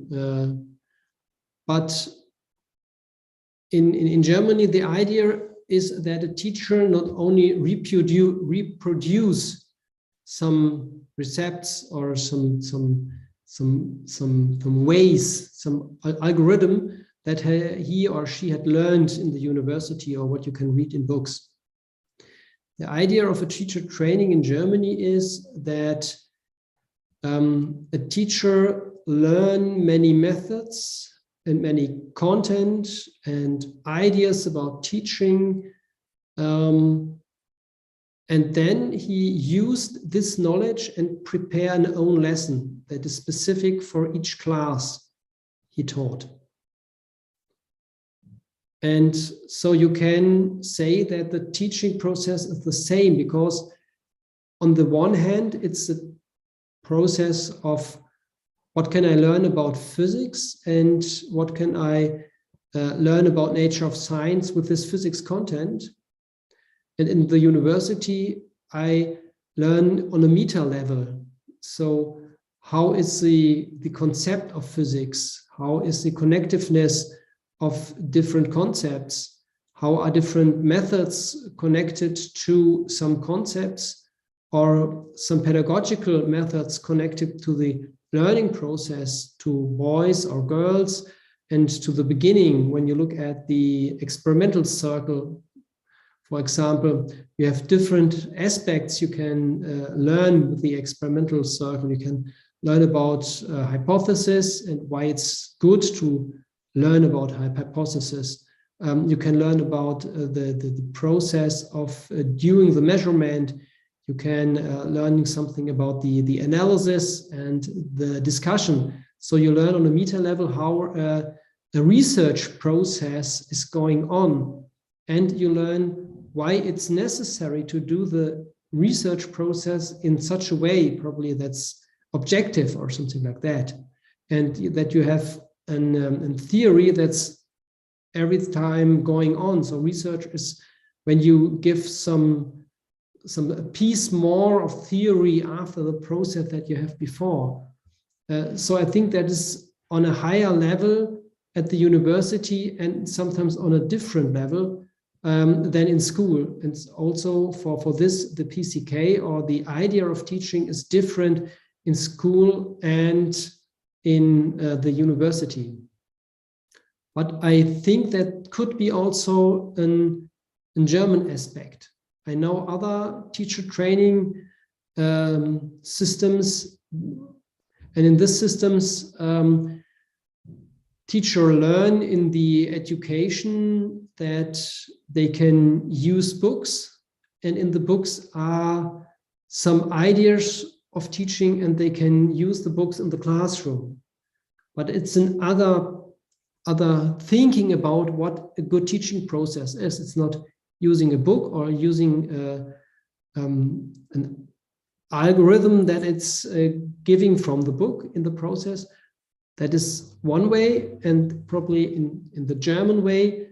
Speaker 3: but in Germany, the idea is that a teacher not only reproduce some recepts or some ways, some algorithm that he or she had learned in the university or what you can read in books. The idea of a teacher training in Germany is that a teacher learn many methods and many content and ideas about teaching, and then he used this knowledge and prepare an own lesson that is specific for each class he taught. And so you can say that the teaching process is the same, because on the one hand, it's a process of what can I learn about physics and what can I learn about nature of science with this physics content. And in the university, I learn on a meta level. So how is the concept of physics? How is the connectiveness of different concepts? How are different methods connected to some concepts? or some pedagogical methods connected to the learning process, to boys or girls, and to the beginning. When you look at the experimental circle, for example, you have different aspects you can learn with the experimental circle. You can learn about hypothesis and why it's good to learn about hypothesis. You can learn about the process of doing the measurement. You can learn something about the analysis and the discussion. So you learn on a meta level how a research process is going on, and you learn why it's necessary to do the research process in such a way, probably that's objective or something like that, and that you have a theory that's every time going on. So research is when you give some piece more of theory after the process that you have before. So I think that is on a higher level at the university, and sometimes on a different level than in school. And also for this, the PCK, or the idea of teaching, is different in school and in the university. But I think that could be also a German aspect. I know other teacher training systems, and in these systems, teachers learn in the education that they can use books, and in the books are some ideas of teaching, and they can use the books in the classroom. But it's another thinking about what a good teaching process is. It's not using a book or using an algorithm that it's giving from the book in the process. That is one way, and probably in the German way,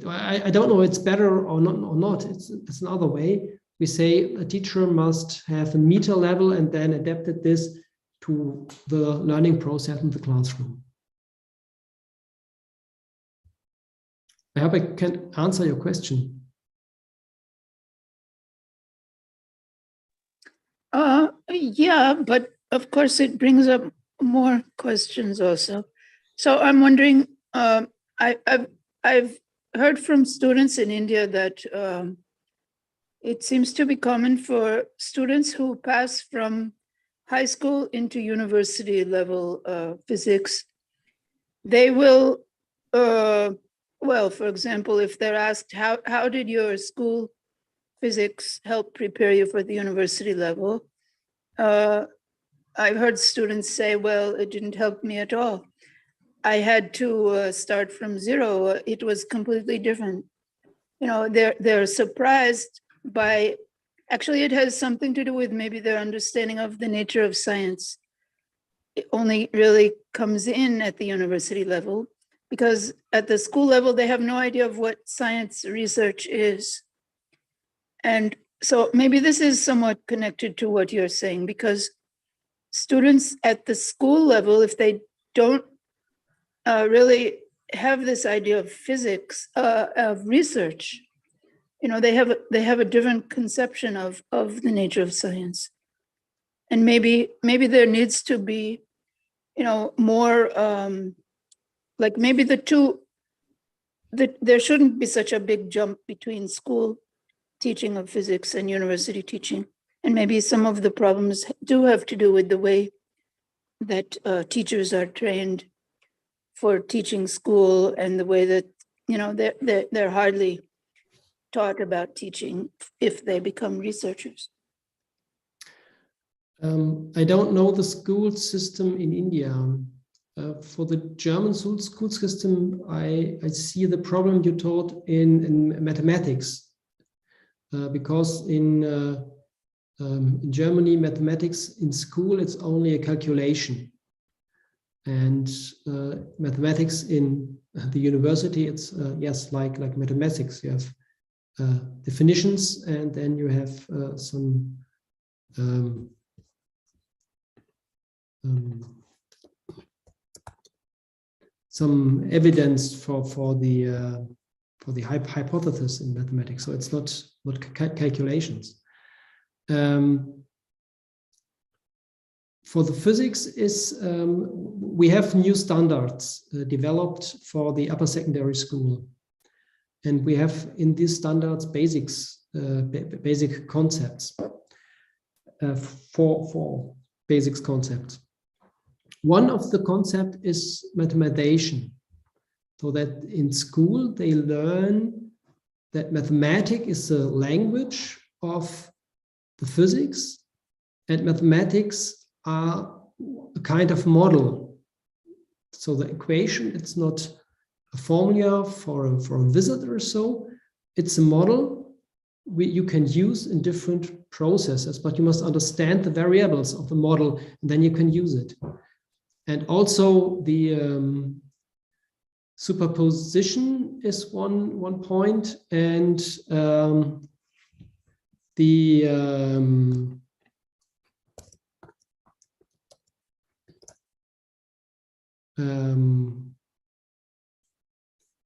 Speaker 3: I don't know it's better or not. It's another way. We say a teacher must have a meta level and then adapted this to the learning process in the classroom. I hope I can answer your question.
Speaker 5: Yeah, but of course it brings up more questions also. So I'm wondering, I've heard from students in India that it seems to be common for students who pass from high school into university level physics. They will, well, for example, if they're asked, how did your school physics help prepare you for the university level? I've heard students say, well, it didn't help me at all. I had to start from zero. It was completely different. You know, they're surprised by, actually it has something to do with maybe their understanding of the nature of science. It only really comes in at the university level, because at the school level, they have no idea of what science research is. And so maybe this is somewhat connected to what you're saying, because students at the school level, if they don't really have this idea of physics, of research, you know, they have a different conception of the nature of science. And maybe there needs to be, you know, more, like maybe there shouldn't be such a big jump between school teaching of physics and university teaching. And maybe some of the problems do have to do with the way that teachers are trained for teaching school, and the way that, you know, they're hardly taught about teaching if they become researchers.
Speaker 3: I don't know the school system in India. For the German school system, I see the problem you taught in mathematics, because in Germany, mathematics in school, it's only a calculation. And mathematics in the university, it's yes, like mathematics. You have definitions, and then you have some evidence for the hypothesis in mathematics. So it's not calculations. For the physics is we have new standards developed for the upper secondary school, and we have in these standards basic concepts for basics concepts. One of the concept is mathematization, so that in school they learn that mathematics is a language of the physics, and mathematics are a kind of model. So the equation, it's not a formula for a visitor or so, it's a model you can use in different processes, but you must understand the variables of the model, and then you can use it. And also the superposition is one point, and the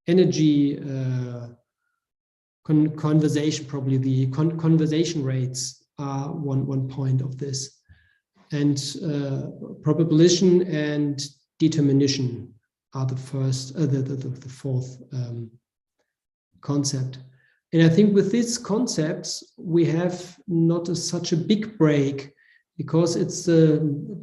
Speaker 3: energy conversation, probably the conversation rates are one point of this, and proposition and determination are the first, the fourth concept. And I think with these concepts we have not such a big break, because it's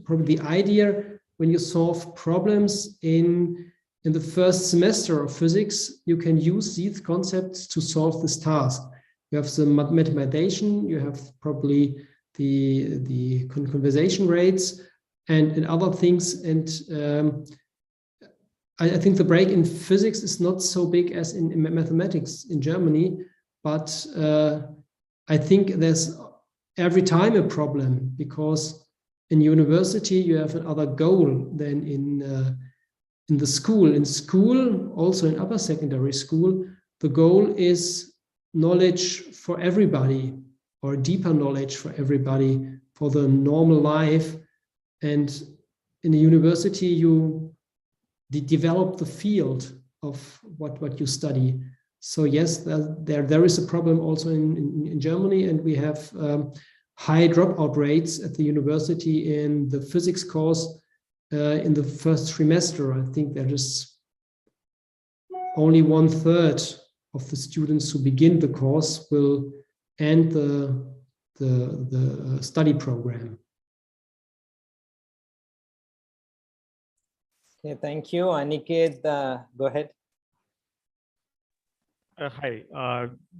Speaker 3: probably the idea when you solve problems in the first semester of physics, you can use these concepts to solve this task. You have the mathematization, you have probably the conversation rates and other things. And I think the break in physics is not so big as in mathematics in Germany, but I think there's every time a problem, because in university you have another goal than in the school. In school, also in upper secondary school, the goal is knowledge for everybody, or deeper knowledge for everybody, for the normal life. And in the university, you develop the field of what you study. So yes, there is a problem also in Germany, and we have high dropout rates at the university in the physics course. In the first trimester, I think there is only 1/3 of the students who begin the course will end the study program.
Speaker 1: Okay, thank you. Aniket, go ahead.
Speaker 6: Hi,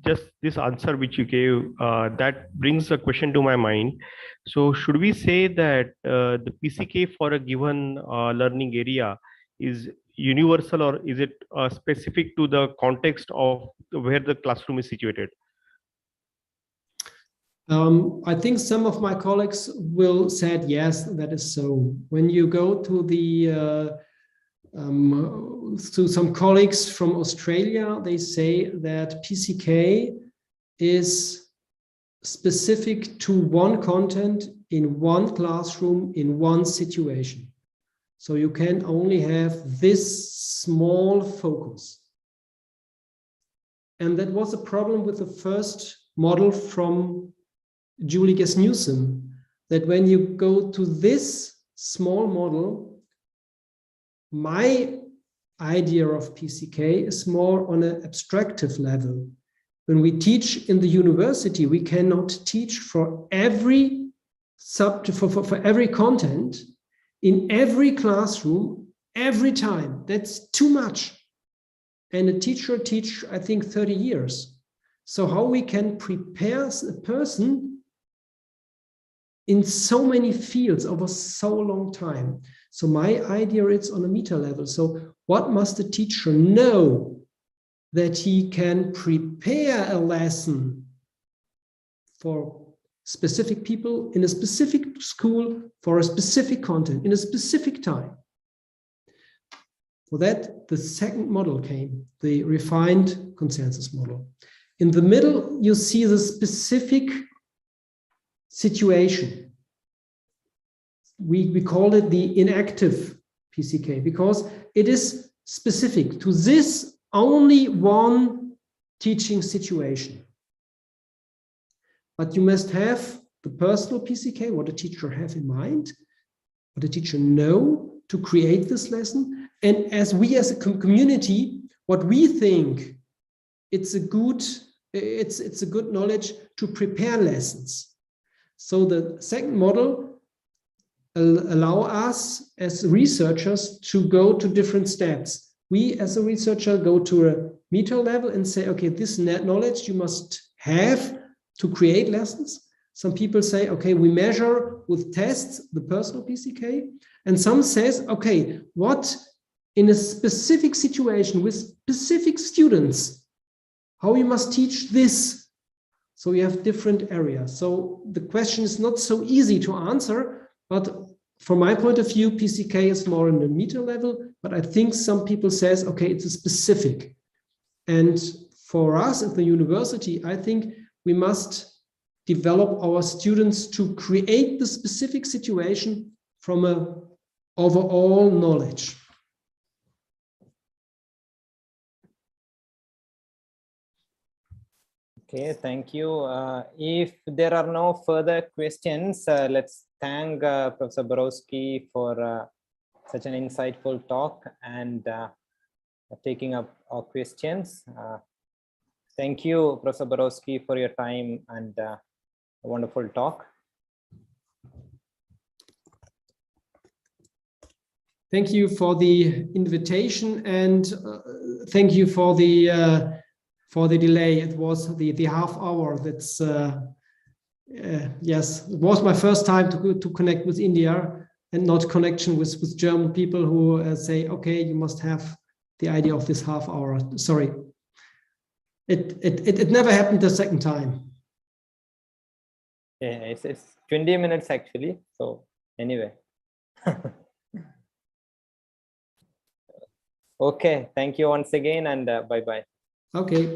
Speaker 6: just this answer which you gave, that brings a question to my mind. So should we say that the PCK for a given learning area is universal, or is it specific to the context of where the classroom is situated?
Speaker 3: I think some of my colleagues will say yes, that is so. When you go to the to some colleagues from Australia, they say that PCK is specific to one content in one classroom in one situation. So you can only have this small focus. And that was a problem with the first model from Julie Guess-Newsom, that when you go to this small model, my idea of PCK is more on an abstractive level. When we teach in the university, we cannot teach for every subject, for every content, in every classroom, every time. That's too much. And a teacher teaches, I think, 30 years. So how we can prepare a person in so many fields over so long time. So my idea is on a meta level. So what must the teacher know that he can prepare a lesson for specific people in a specific school for a specific content in a specific time? For that, the second model came, the refined consensus model. In the middle, you see the specific situation. We call it the inactive PCK because it is specific to this only one teaching situation. But you must have the personal PCK, what the teacher have in mind, what the teacher know to create this lesson, and as we as a community, what we think it's a good knowledge to prepare lessons. So the second model allow us as researchers to go to different steps. We as a researcher go to a meta level and say, okay, this knowledge you must have to create lessons. Some people say, okay, we measure with tests the personal PCK, and some says, okay, what in a specific situation with specific students, how you must teach this. So you have different areas. So the question is not so easy to answer, but from my point of view, PCK is more in the meta level, but I think some people says, okay, it's a specific. And for us at the university, I think we must develop our students to create the specific situation from an overall knowledge.
Speaker 1: Okay, thank you. If there are no further questions, let's thank Professor Borowski for such an insightful talk and taking up our questions. Thank you, Professor Borowski, for your time and a wonderful talk.
Speaker 3: Thank you for the invitation, and thank you for the delay. It was the half hour. That's yes, it was my first time to connect with India and not connection with German people who say, okay, you must have the idea of this half hour. Sorry, it never happened the second time.
Speaker 1: Yeah, it's 20 minutes actually. So anyway. Okay, thank you once again, and bye-bye.
Speaker 3: Okay.